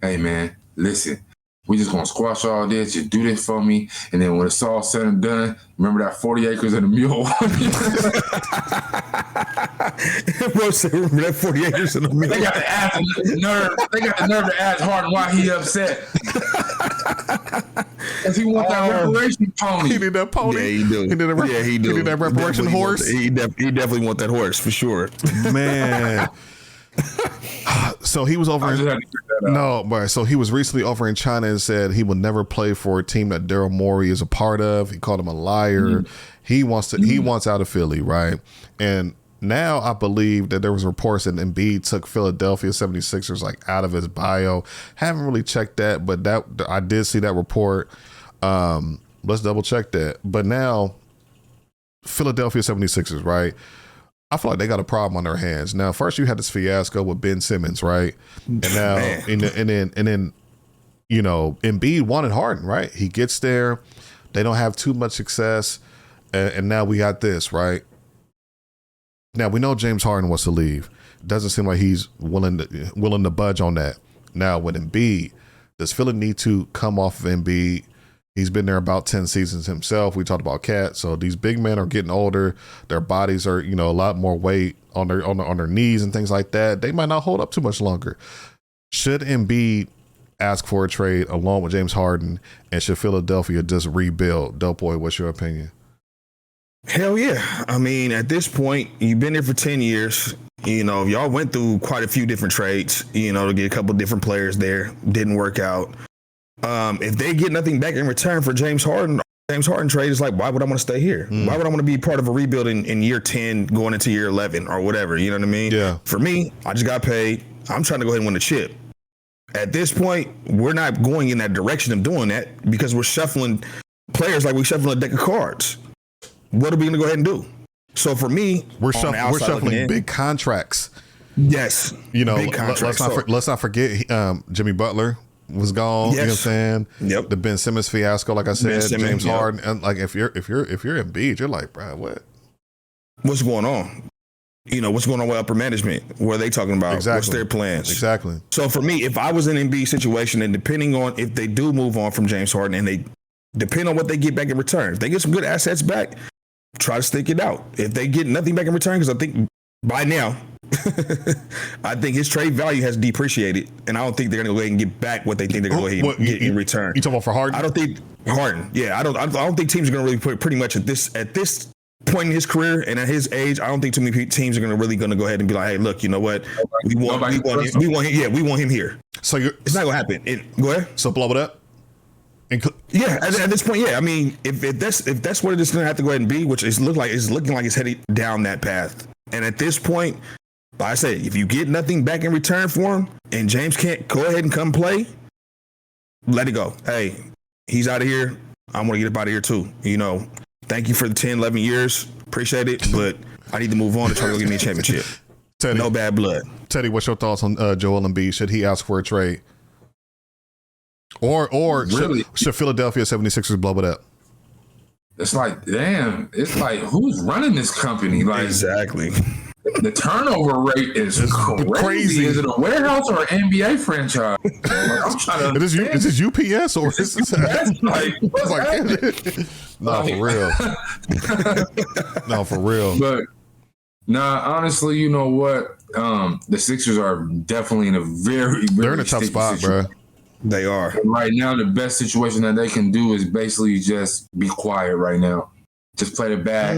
man, listen. We just gonna squash all this. You do this for me, and then when it's all said and done, remember that 40 acres and a mule. Remember that 40 acres and a mule. They got the nerve to ask Harden why he upset. Because he wants that reparation pony. He need that pony. Yeah, he do. He need that reparation horse. He definitely want that horse for sure. Man. So he was over so he was recently over in China and said he will never play for a team that Daryl Morey is a part of. He called him a liar. He wants out of Philly, right? And now I believe that there was reports that Embiid took Philadelphia 76ers like out of his bio. Haven't really checked that, but that I did see that report. Let's double check that. But now Philadelphia 76ers, right? I feel like they got a problem on their hands. Now, first you had this fiasco with Ben Simmons, right? And now, and then, Embiid wanted Harden, right? He gets there, they don't have too much success, and now we got this, right? Now we know James Harden wants to leave. Doesn't seem like he's willing to budge on that. Now with Embiid, does Philly need to come off of Embiid? He's been there about 10 seasons himself. We talked about Cat. So these big men are getting older. Their bodies are, a lot more weight on their knees and things like that. They might not hold up too much longer. Should Embiid ask for a trade along with James Harden, and should Philadelphia just rebuild? Dope Boy, what's your opinion? Hell yeah. I mean, at this point, you've been there for 10 years. Y'all went through quite a few different trades, to get a couple different players there. Didn't work out. If they get nothing back in return for James Harden trade is like, why would I want to stay here? Why would I want to be part of a rebuild in year 10 going into year 11 or whatever? You know what I mean? Yeah. For me, I just got paid. I'm trying to go ahead and win the chip. At this point, we're not going in that direction of doing that because we're shuffling players like we shuffling a deck of cards. What are we going to go ahead and do? So for me, we're shuffling big contracts. Yes. Big contracts. Let's not forget Jimmy Butler was gone. Yes. You know what I'm saying? Yep. The Ben Simmons fiasco, like I said, Simmons, James Harden, and like if you're Embiid, you're like, bro, what? What's going on? What's going on with upper management? What are they talking about? Exactly. What's their plans? Exactly. So for me, if I was in an Embiid situation, and depending on if they do move on from James Harden, and they depend on what they get back in return, if they get some good assets back, try to stick it out. If they get nothing back in return, because I think by now I think his trade value has depreciated, and I don't think they're going to go ahead and get back what they think they're going to go ahead and get in return. You talking about for Harden? I don't think Harden. Yeah, I don't think teams are going to really put pretty much at this point in his career and at his age. I don't think too many teams are going to go ahead and be like, hey, look, you know what? We want him here. So it's not going to happen. Go ahead. So blow it up. Yeah, at this point, yeah. I mean, if that's what it is going to have to go ahead and be, which is looking like it's heading down that path. And at this point, like I said, if you get nothing back in return for him, and James can't go ahead and come play, let it go. Hey, he's out of here. I'm going to get up out of here too. You know, thank you for the 10, 11 years. Appreciate it, but I need to move on to try to go get me a championship. Teddy, no bad blood. Teddy, what's your thoughts on Joel Embiid? Should he ask for a trade? Or really? should Philadelphia 76ers blow it up? It's like, damn, it's like, who's running this company? Like, exactly. The turnover rate is crazy. Is it a warehouse or an NBA franchise? Like, I'm trying to. Is this UPS or is this no, for real. No, for real. But honestly, you know what? The Sixers are definitely in a very, very they're in a tough spot, bro. They are. And right now, the best situation that they can do is basically just be quiet right now. Just play the back.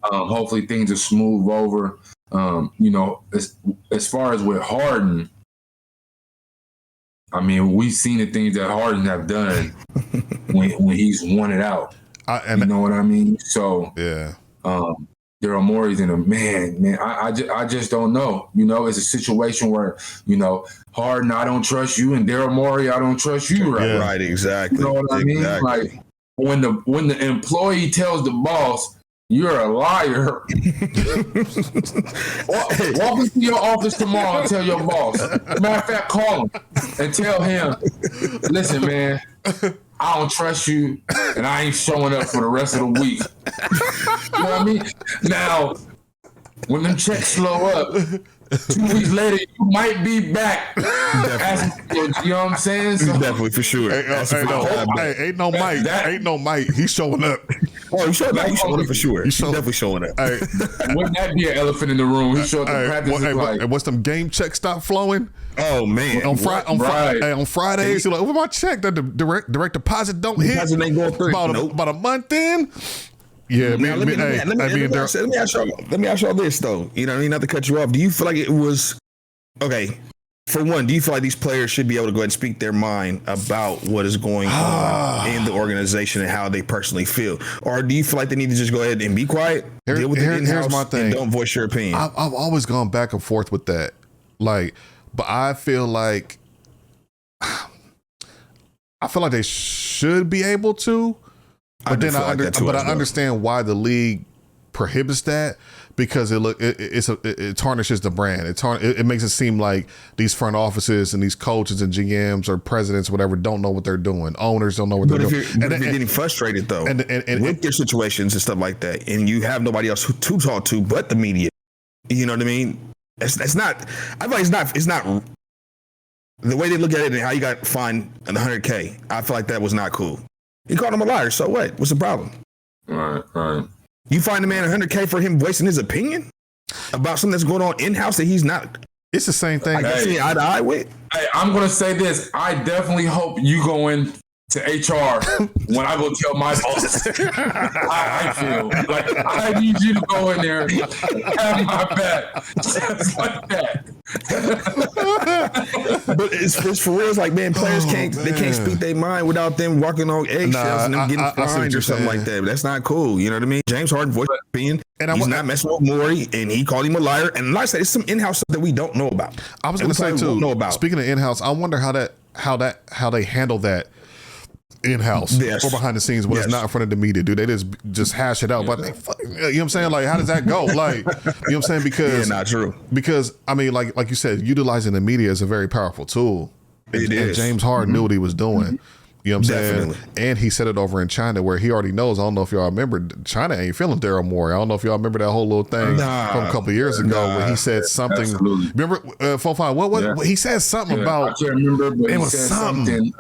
Hopefully things will smooth over. You know, as far as with Harden, I mean, we've seen the things that Harden have done when he's won it out. You know what I mean? So yeah. Daryl Morey's in a man. I just don't know. You know, it's a situation where, you know, Harden, I don't trust you, and Daryl Morey, I don't trust you. Right? Yeah. Right. Exactly. You know what I mean? Like when the employee tells the boss, "You're a liar," walk into your office tomorrow and tell your boss. Matter of fact, call him and tell him, "Listen, man, I don't trust you, and I ain't showing up for the rest of the week." You know what I mean? Now, when them checks slow up, 2 weeks later, you might be back. You know what I'm saying? So, definitely, for sure. Ain't no Mike. He's showing up. Oh, he's showing up. He's showing up for sure. He's definitely showing up. Hey, wouldn't that be an elephant in the room? He showed up to practice. And once them game checks stop flowing, oh man! On Fridays, you're like, "Where's my check? That the direct deposit don't hit." Deposit ain't going through. About a month in. Yeah, let me ask y'all this though. You know what I mean? Not to cut you off. Do you feel like it was okay? For one, do you feel like these players should be able to go ahead and speak their mind about what is going on in the organization and how they personally feel? Or do you feel like they need to just go ahead and be quiet, deal with it in-house, my thing. and don't voice your opinion? I've always gone back and forth with that. Like, but I feel like they should be able to. But then I understand why the league prohibits that, because it tarnishes the brand. It makes it seem like these front offices and these coaches and GMs or presidents, whatever, don't know what they're doing. Owners don't know what they're doing. But if you're getting frustrated though, and with their situations and stuff like that, and you have nobody else to talk to but the media, you know what I mean? It's not. I feel like it's not. The way they look at it and how you got fined $100K, I feel like that was not cool. He called him a liar. So what? What's the problem? Right. You find the man $100K for him voicing his opinion about something that's going on in-house that he's not. It's the same thing. I guess he eye to eye with. Hey, I'm going to say this. I definitely hope you go in to HR when I go tell my boss. I feel like I need you to go in there and have my back just like that. But it's for real. It's like, man, players can't speak their mind without them walking on eggshells and them getting fined or something like that. But that's not cool. You know what I mean? James Harden voiced his opinion, and he's not messing with Morey, and he called him a liar. And like I said, it's some in-house stuff that we don't know about. I was going to say too. Speaking of in-house, I wonder how they handle that in-house or behind the sines when it's not in front of the media. Do they just hash it out? But you know what I'm saying? Like, how does that go? Like, you know what I'm saying? Because not true. Because I mean, like you said, utilizing the media is a very powerful tool. And James Harden knew what he was doing. You know what I'm Definitely. saying? And he said it over in China where he already knows. I don't know if y'all remember. China ain't feeling Daryl Morey. I don't know if y'all remember that whole little thing from a couple of years ago where he said something. Absolutely. Remember, 4-5, what was he said something about? I can't remember, but it he was said something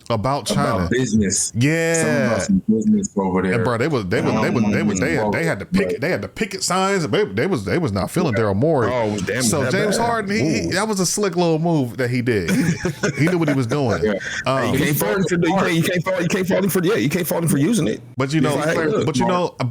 about China. about business. Yeah. Something about some business over there. And bro, they had the picket signs. They was not feeling Daryl Morey. Oh, damn. So James Harden, he that was a slick little move that he did. He knew what he was doing. You can't fault him for using it. But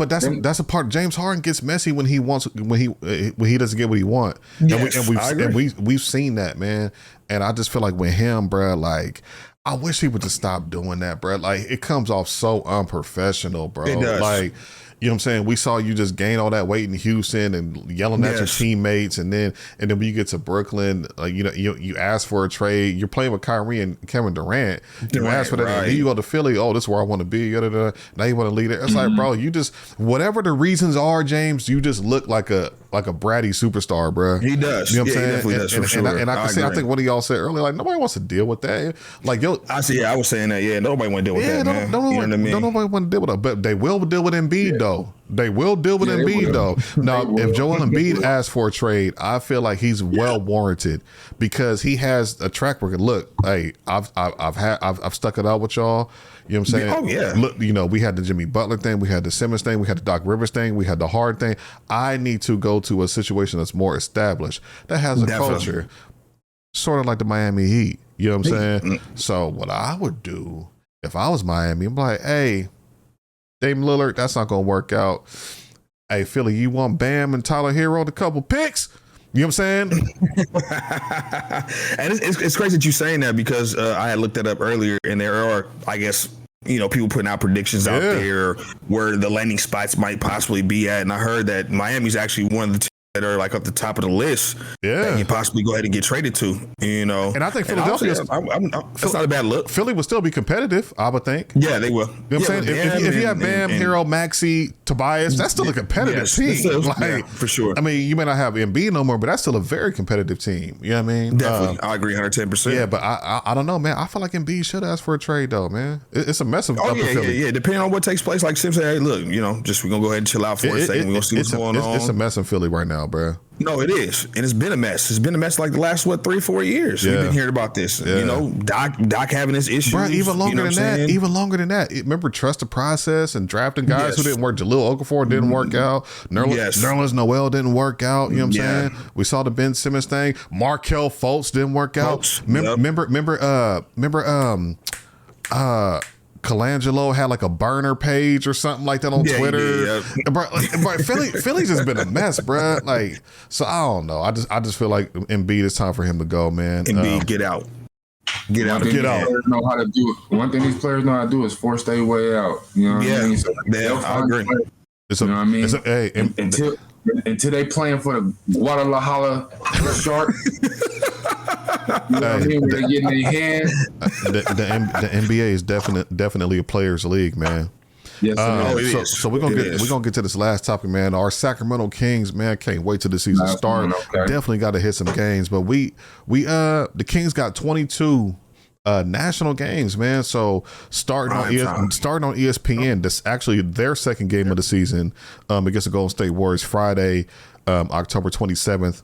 that's a part. James Harden gets messy when he doesn't get what he wants. Yes, And we've seen that, man. And I just feel like with him, bro, like I wish he would just stop doing that, bro. Like it comes off so unprofessional, bro. It does. Like, you know what I'm saying? We saw you just gain all that weight in Houston and yelling at your teammates, and then when you get to Brooklyn, you ask for a trade. You're playing with Kyrie and Kevin Durant. You ask for that. Right. Then you go to Philly. Oh, this is where I want to be. Now you want to lead it. It's like, bro, you just whatever the reasons are, James. You just look like a bratty superstar, bro. He does. You know what I'm saying? He definitely does, for sure. And I can say, I think what y'all said earlier, like nobody wants to deal with that. Like I see. I was saying that. Yeah, nobody want to deal with that, man. Don't nobody want to deal with it. But they will deal with Embiid though. They will deal with Embiid though. Now, if Joel Embiid asks for a trade, I feel like he's well warranted because he has a track record. Look, hey, I've stuck it out with y'all. You know what I'm saying? Oh yeah. Look, we had the Jimmy Butler thing, we had the Simmons thing, we had the Doc Rivers thing, we had the Hard thing. I need to go to a situation that's more established, that has a culture, sort of like the Miami Heat. You know what I'm saying? So what I would do if I was Miami, I'm like, hey, Dame Lillard, that's not gonna work out. Hey, Philly, you want Bam and Tyler Hero a couple picks? You know what I'm saying? And it's crazy that you're saying that because I had looked that up earlier, and there are, I guess, people putting out predictions out there where the landing spots might possibly be at. And I heard that Miami's actually one of the teams that are like up the top of the list that you possibly go ahead and get traded to, And I think Philadelphia, that's not a bad look. Philly will still be competitive, I would think. Yeah, they will. You know what I'm saying? If you have Bam, Hero, Maxey, Tobias, that's still a competitive team. For sure. I mean, you may not have Embiid no more, but that's still a very competitive team. You know what I mean? Definitely. I agree 110%. Yeah, but I don't know, man. I feel like Embiid should ask for a trade, though, man. It's a mess of Philly. Yeah. Depending on what takes place, like Sim said, hey, look, we're going to go ahead and chill out for a second. We're going to see what's going on. It's a mess in Philly right now, bro. No, it is. And it's been a mess. It's been a mess like the last, 3-4 years. We've been hearing about this. Doc having his issues. Bro, even longer than that. Remember, trust the process and drafting guys who didn't work. Jaleel Okafor didn't work out. Nerlens Noel didn't work out. You know what I'm saying? We saw the Ben Simmons thing. Markelle Fultz didn't work out. Remember, Colangelo had like a burner page or something like that on Twitter. Bro, Philly's just been a mess, bro. Like, so I don't know. I just feel like Embiid, it's time for him to go, man. Embiid, get out. Get out. Know how to do it. One thing these players know how to do is force their way out. You know what I mean? So I agree. You know what I mean? Until they playing for the Guadalajara Shark. You know what I mean? When they get in their hand. The NBA is definitely a players' league, man. Yes, so we're gonna get to this last topic, man. Our Sacramento Kings, man, can't wait till the season start. Definitely got to hit some games, but the Kings got 22 national games, man. So starting on ESPN, that's actually their second game of the season against the Golden State Warriors Friday, October 27th.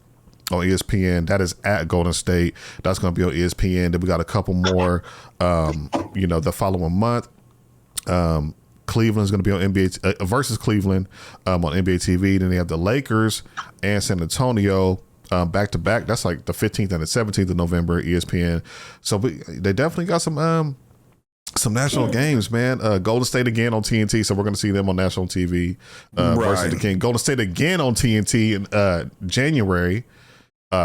On ESPN. That is at Golden State. That's going to be on ESPN. Then we got a couple more, the following month. Cleveland's going to be on NBA versus Cleveland on NBA TV. Then they have the Lakers and San Antonio back to back. That's like the 15th and the 17th of November, ESPN. So they definitely got some national games, man. Golden State again on TNT, so we're going to see them on national TV versus the King. Golden State again on TNT in January.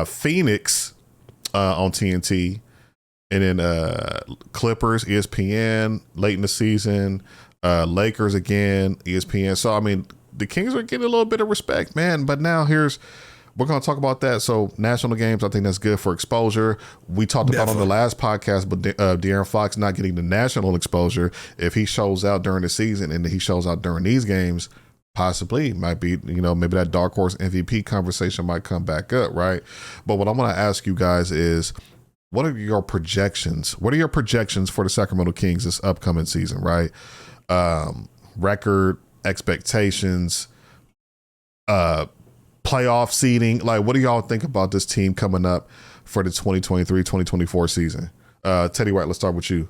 Phoenix on TNT, and then Clippers, ESPN late in the season. Lakers again, ESPN. So I mean, the Kings are getting a little bit of respect, man. But now we're going to talk about that. So national games, I think that's good for exposure. We talked about on the last podcast, but De'Aaron Fox not getting the national exposure. If he shows out during the season and he shows out during these games, possibly might be, maybe that dark horse MVP conversation might come back up, right? But what I'm going to ask you guys is, what are your projections? What are your projections for the Sacramento Kings this upcoming season, right? Record, expectations, playoff seeding. Like, what do y'all think about this team coming up for the 2023-2024 season? Teddy White, let's start with you.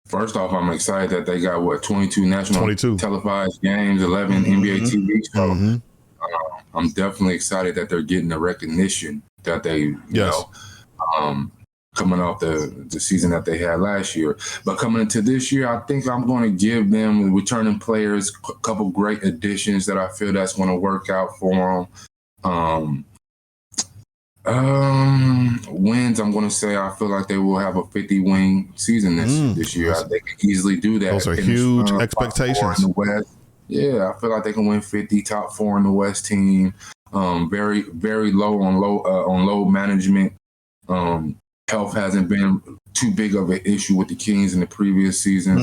First off, I'm excited that they got 22 national 22 televised games, 11 NBA TV. So I'm definitely excited that they're getting the recognition that they, you know, coming off the season that they had last year. But coming into this year, I think I'm going to give them returning players a couple great additions that I feel that's going to work out for them. Wins, I'm going to say I feel like they will have a 50-win season this year. They can easily do that. Those are huge expectations. In the West. Yeah, I feel like they can win 50, top 4 in the West team. Very, very low on load management. Health hasn't been too big of an issue with the Kings in the previous seasons.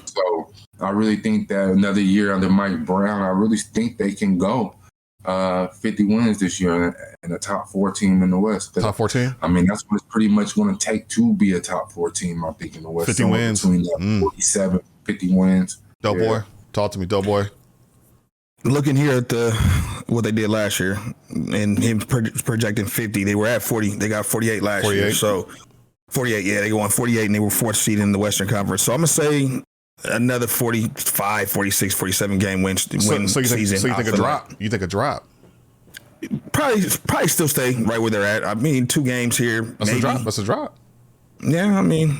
So I really think that another year under Mike Brown, I really think they can go 50 wins this year and a top 4 team in the West. Top 4 team? I mean, that's what it's pretty much going to take to be a top 4 team, I think, in the West. 50 wins. Between 47, 50 wins. Boy, talk to me, Boy. Looking here at what they did last year and him projecting 50, they were at 40. They got 48 last year. So 48, yeah, they won 48 and they were 4th seed in the Western Conference. So I'm going to say another 45, 46, 47 game win season. So you think a drop? You think a drop? Probably still stay right where they're at. I mean, 2 games here. That's a drop. That's a drop. Yeah, I mean,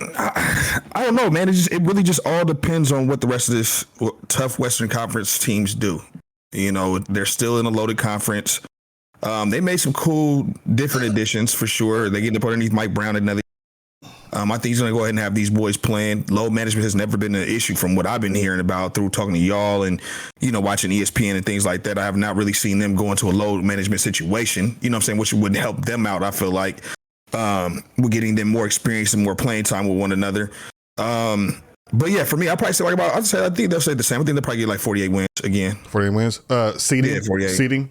I don't know, man. It really just all depends on what the rest of this tough Western Conference teams do. You know, they're still in a loaded conference. They made some cool, different additions for sure. They get up underneath Mike Brown another. I think he's going to go ahead and have these boys playing. Load management has never been an issue from what I've been hearing about through talking to y'all and, you know, watching ESPN and things like that. I have not really seen them go into a load management situation, you know what I'm saying, which would help them out, I feel like. We're getting them more experience and more playing time with one another. But yeah, for me, I'll probably say I think they'll say the same. I think they'll probably get like 48 wins again. 48 wins? Seeding? Yeah, 48. Seeding?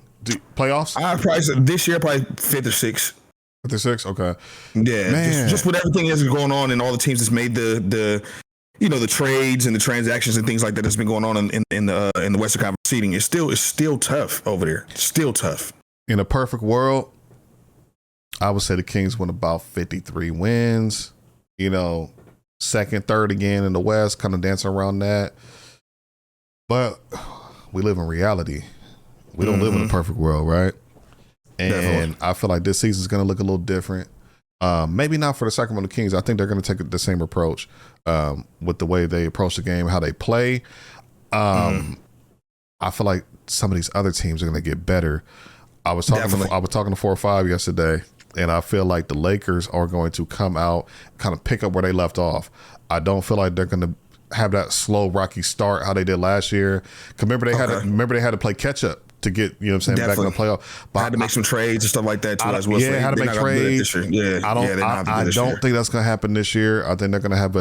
Playoffs? I probably say this year, probably 5th or 6th. 5th or 6th? Okay. Yeah, man. Just with everything that's going on and all the teams that's made the you know, the trades and the transactions and things like that that's been going on in the Western Conference seeding. It's still tough over there. Still tough. In a perfect world, I would say the Kings win about 53 wins, you know, 2nd, 3rd again in the West, kind of dancing around that. But we live in reality. We don't live in a perfect world, right? And definitely. I feel like this season is going to look a little different. Maybe not for the Sacramento Kings. I think they're going to take the same approach with the way they approach the game, how they play. I feel like some of these other teams are going to get better. I was talking to 4 or 5 yesterday. And I feel like the Lakers are going to come out, kind of pick up where they left off. I don't feel like they're going to have that slow, rocky start how they did last year. Remember they had to play catch up to get, you know what I'm saying, definitely. back in the playoff. But had to make some trades and stuff like that too as well. Yeah, had to make trades. I don't think think that's going to happen this year. I think they're going to have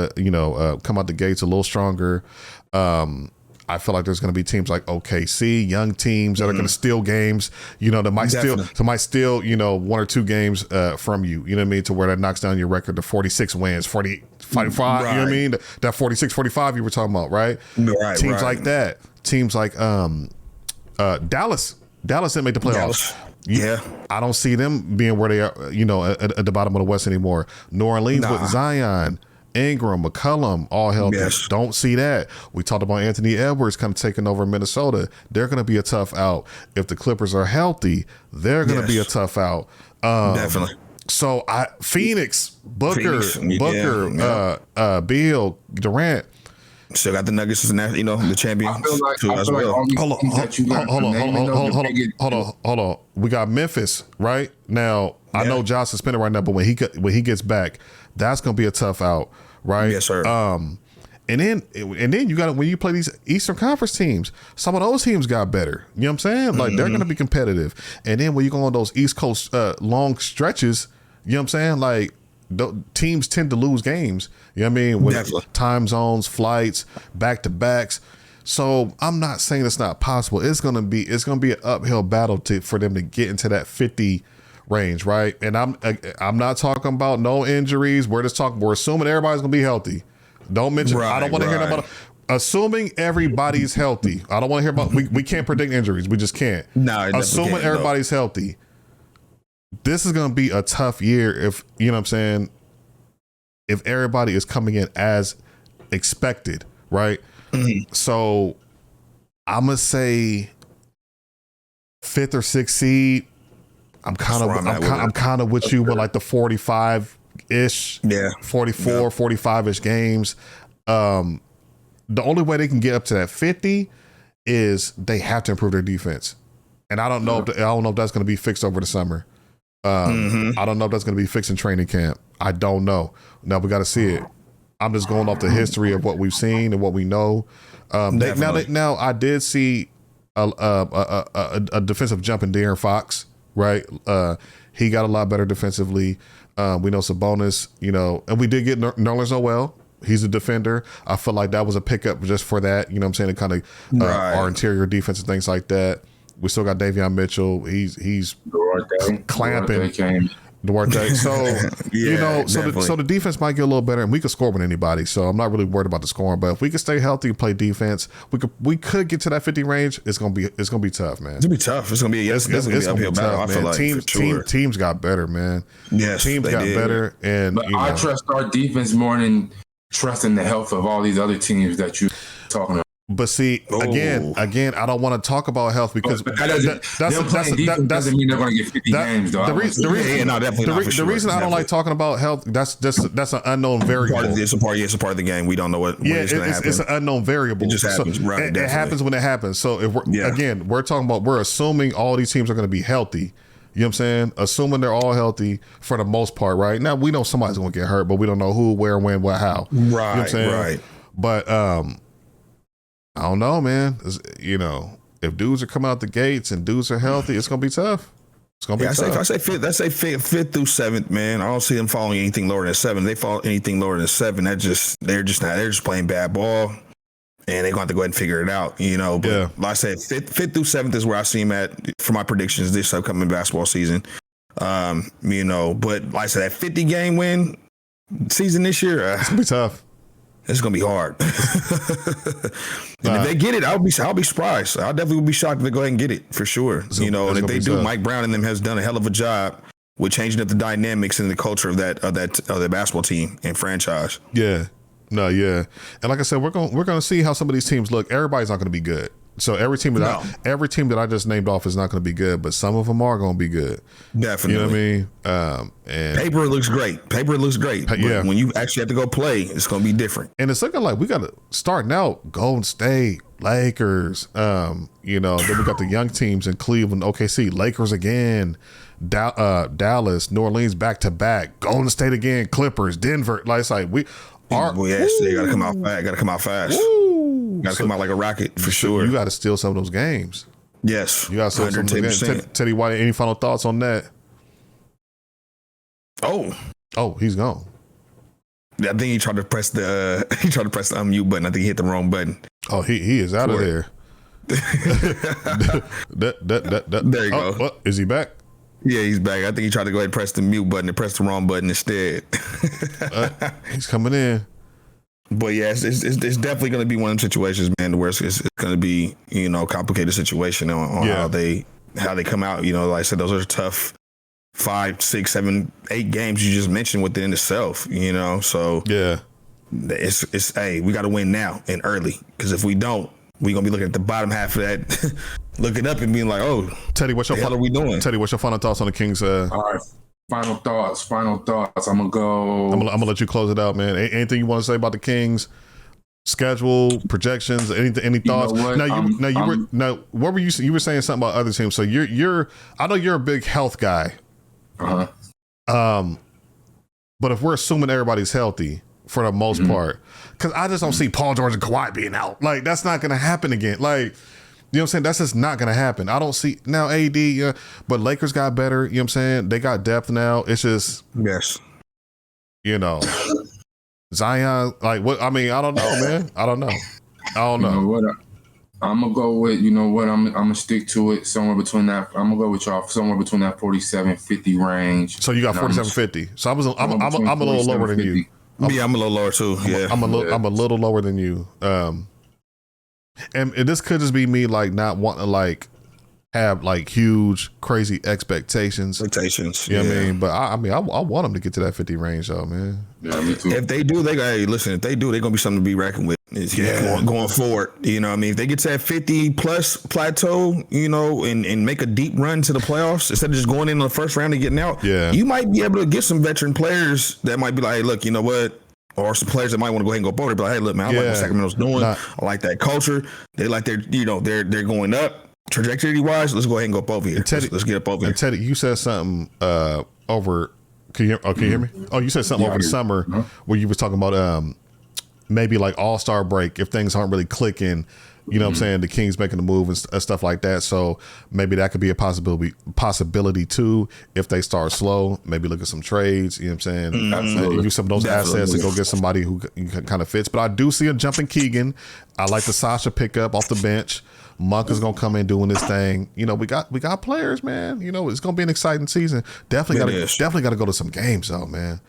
come out the gates a little stronger. I feel like there's going to be teams like OKC, young teams that are going to steal games. You know, that might steal, you know, 1 or 2 games from you. You know what I mean? To where that knocks down your record to 46 wins, 45. Right. You know what I mean? That 46, 45 you were talking about, right? Right. Teams like that. Teams like Dallas. Dallas didn't make the playoffs. I don't see them being where they are, you know, at the bottom of the West anymore. New Orleans with Zion, Ingram, McCollum, all healthy. Yes. Don't see that. We talked about Anthony Edwards kind of taking over Minnesota. They're going to be a tough out. If the Clippers are healthy, they're going to be a tough out. Definitely. So Phoenix, Booker, Beal, Durant. Still got the Nuggets as the champions too as well. Hold on. We got Memphis right now. I know Josh suspended right now, but when he gets back, that's gonna be a tough out, right? Yes, sir. And then you got when you play these Eastern Conference teams, some of those teams got better. You know what I'm saying? Like they're gonna be competitive. And then when you go on those East Coast long stretches, you know what I'm saying? Like teams tend to lose games. You know what I mean? With time zones, flights, back to backs. So I'm not saying it's not possible. It's gonna be an uphill battle for them to get into that 50 range, right? And I'm not talking about no injuries. We're assuming everybody's gonna be healthy. Don't mention. I don't want to hear about. Assuming everybody's healthy. I don't want to hear about. We can't predict injuries. We just can't. No, assuming everybody's healthy. This is gonna be a tough year if you know what I'm saying. If everybody is coming in as expected, right? Mm-hmm. So I'm gonna say 5th or 6th seed. I'm kind of with you with like the 45-ish, 44, 45-ish games. The only way they can get up to that 50 is they have to improve their defense. And I don't know if that's going to be fixed over the summer. I don't know if that's going to be fixed in training camp. I don't know. Now we got to see it. I'm just going off the history of what we've seen and what we know. Now I did see a defensive jump in De'Aaron Fox. Right, he got a lot better defensively. We know Sabonis, and we did get Nerlens Noel. He's a defender. I feel like that was a pickup just for that. You know what I'm saying? To kind of our interior defense and things like that. We still got Davion Mitchell. He's clamping. Duarte. So so the defense might get a little better, and we could score with anybody. So I'm not really worried about the scoring. But if we can stay healthy and play defense, we could get to that 50 range. It's gonna be tough, man. It's gonna be tough. It's gonna be an uphill battle. I feel like teams got better, man. Yes, teams got better, and I trust our defense more than trusting the health of all these other teams that you're talking about. But see, again, I don't want to talk about health because that doesn't mean they're going to get 50 games, though. The reason I don't like talking about health, that's an unknown variable. It's a part of the game. We don't know when it's going to happen. It's an unknown variable. It just happens, right? It happens when it happens. So if we're assuming all these teams are going to be healthy. You know what I'm saying? Assuming they're all healthy for the most part, right? Now we know somebody's going to get hurt, but we don't know who, where, when, what, how. Right, you know what I'm saying? Right. But I don't know, man. If dudes are coming out the gates and dudes are healthy, it's gonna be tough. It's gonna be tough. I say fifth through 7th, man. I don't see them following anything lower than 7. If they follow anything lower than 7, they're just playing bad ball, and they're gonna have to go ahead and figure it out. But like I said, fifth through 7th is where I see them at for my predictions this upcoming basketball season. But like I said, that 50 game win season this year, it's gonna be tough. It's gonna be hard. And if they get it, I'll be surprised. I'll definitely be shocked if they go ahead and get it for sure. And if they do, Mike Brown and them has done a hell of a job with changing up the dynamics and the culture of the basketball team and franchise. Yeah, and like I said, we're gonna see how some of these teams look. Everybody's not gonna be good. So every team that I just named off is not going to be good, but some of them are going to be good. Definitely. You know what I mean? And paper looks greght. But when you actually have to go play, it's going to be different. And it's looking like we got to starting out Golden State, Lakers. Then we got the young teams in Cleveland, OKC, Lakers again, Dallas, New Orleans back to back, Golden State again, Clippers, Denver. Like it's like they got to come out fast. Got to come out fast. Got to come out like a rocket for sure. You got to steal some of those games. Yes, you got to steal some of those games. Teddy White, any final thoughts on that? Oh, he's gone. I think he tried to press the unmute button. I think he hit the wrong button. Oh, he is out of there. There you go. What? Is he back? Yeah, he's back. I think he tried to go ahead and press the mute button and press the wrong button instead. He's coming in. But yeah, it's definitely going to be one of them situations, man, where it's going to be, a complicated situation on how they come out. Like I said, those are tough 5, 6, 7, 8 games you just mentioned within itself, So yeah, it's we got to win now and early, because if we don't, we're going to be looking at the bottom half of that, looking up and being like, oh, Teddy, what are we doing? Teddy, what's your final thoughts on the Kings? All right. Final thoughts. I'm gonna yes, Zion, like what? I mean, I don't know, man. I don't know. You know what? I'm gonna go with, you know what, I'm gonna stick to it somewhere between that. I'm gonna go with y'all somewhere between that 47-50 range. So you got 47-50. So I'm a little lower than you. Yeah, I'm a little lower too. Yeah, I'm a little lower than you. And this could just be me like not wanting to like have like huge crazy expectations. You know what I mean? But I mean I want them to get to that 50 range though, man. Yeah, me too. If they do, hey, listen, if they do, they're gonna be something to be reckoned with. Going forward. You know what I mean? If they get to that 50 plus plateau, you know, and make a deep run to the playoffs instead of just going in the first round and getting out, you might be able to get some veteran players that might be like, hey, look, you know what? Or some players that might want to go ahead and go forward. But like, hey, look, man, I like what Sacramento's doing. I like that culture. They like their, you know, they're going up trajectory wise. Let's go ahead and go up over here. Teddy, let's get up over here. And Teddy, you said something over. Can you hear me? Oh, you said something over the summer where you was talking about maybe like All-Star break if things aren't really clicking. You know what I'm saying? The Kings making the move and stuff like that. So maybe that could be a possibility too if they start slow. Maybe look at some trades. You know what I'm saying? Absolutely. Use some of those assets to go get somebody who kind of fits. But I do see a jumping Keegan. I like the Sasha pickup off the bench. Monk is gonna come in doing this thing. You know, we got players, man. You know, it's gonna be an exciting season. Definitely got to go to some games though, man.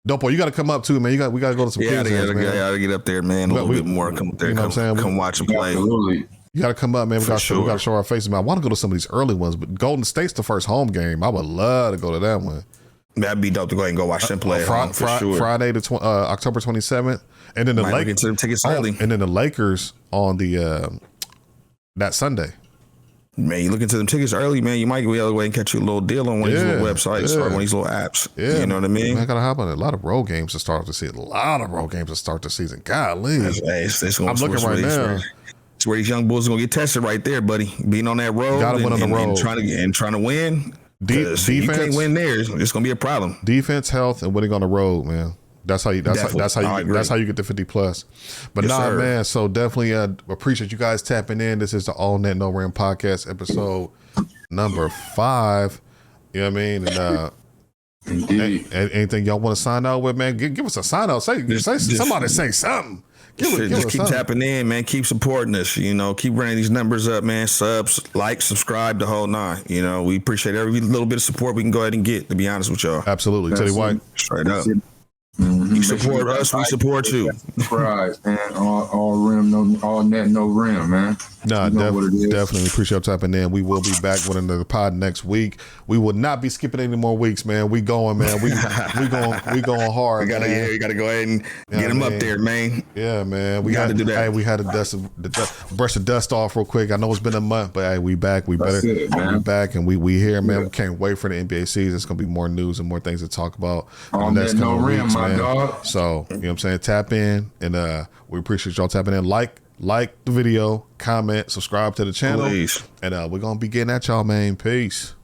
Dope, you got to come up too, man. We got to go to some Kings games, man. Gotta get up there, man. A little bit more. Come up there. You know what I'm saying? Come watch them play. Absolutely. You got to come up, man. We got to show our faces, man. I want to go to some of these early ones, but Golden State's the first home game. I would love to go to that one. That'd be dope to go ahead and go watch them play. Friday, October 27th, and then the Lakers on the that Sunday. Man, you look into them tickets early, man. You might be able to go ahead and catch you a little deal on one of these little websites or one of these little apps. Yeah, you know what I mean? I gotta hop on a lot of road games to start the season. Golly, I'm looking right now. It's where these young bulls are gonna get tested right there, buddy. Being on that road, and trying to win. Defense, you can't win there. It's gonna be a problem. Defense, health, and winning on the road, man. That's how you get the 50 plus. But man, so definitely appreciate you guys tapping in. This is the All Net No Rim podcast episode number 5. You know what I mean? And anything y'all want to sign out with, man? Give us a sign out. Somebody say something. Just keep tapping in, man. Keep supporting us. You know, keep running these numbers up, man. Subs, like, subscribe, the whole 9. You know, we appreciate every little bit of support we can go ahead and get. To be honest with y'all, absolutely. Teddy White, straight up. You support us, we support you. Right, man. All rim, all net, no rim, man. Nah, definitely appreciate you tapping in. We will be back with another pod next week. We will not be skipping any more weeks, man. We going, man. We going hard. We gotta go ahead and get them up there, man. Yeah, man. We got to do that. Hey, we had to brush the dust off real quick. I know it's been a month, but hey, we back. We back, and we here, man. Yeah. We can't wait for the NBA season. It's gonna be more news and more things to talk about. All net, no rim, my dog. So you know what I'm saying. Tap in, and we appreciate y'all tapping in. Like the video, comment, subscribe to the channel. Please. And we're gonna be getting at y'all, man. Peace.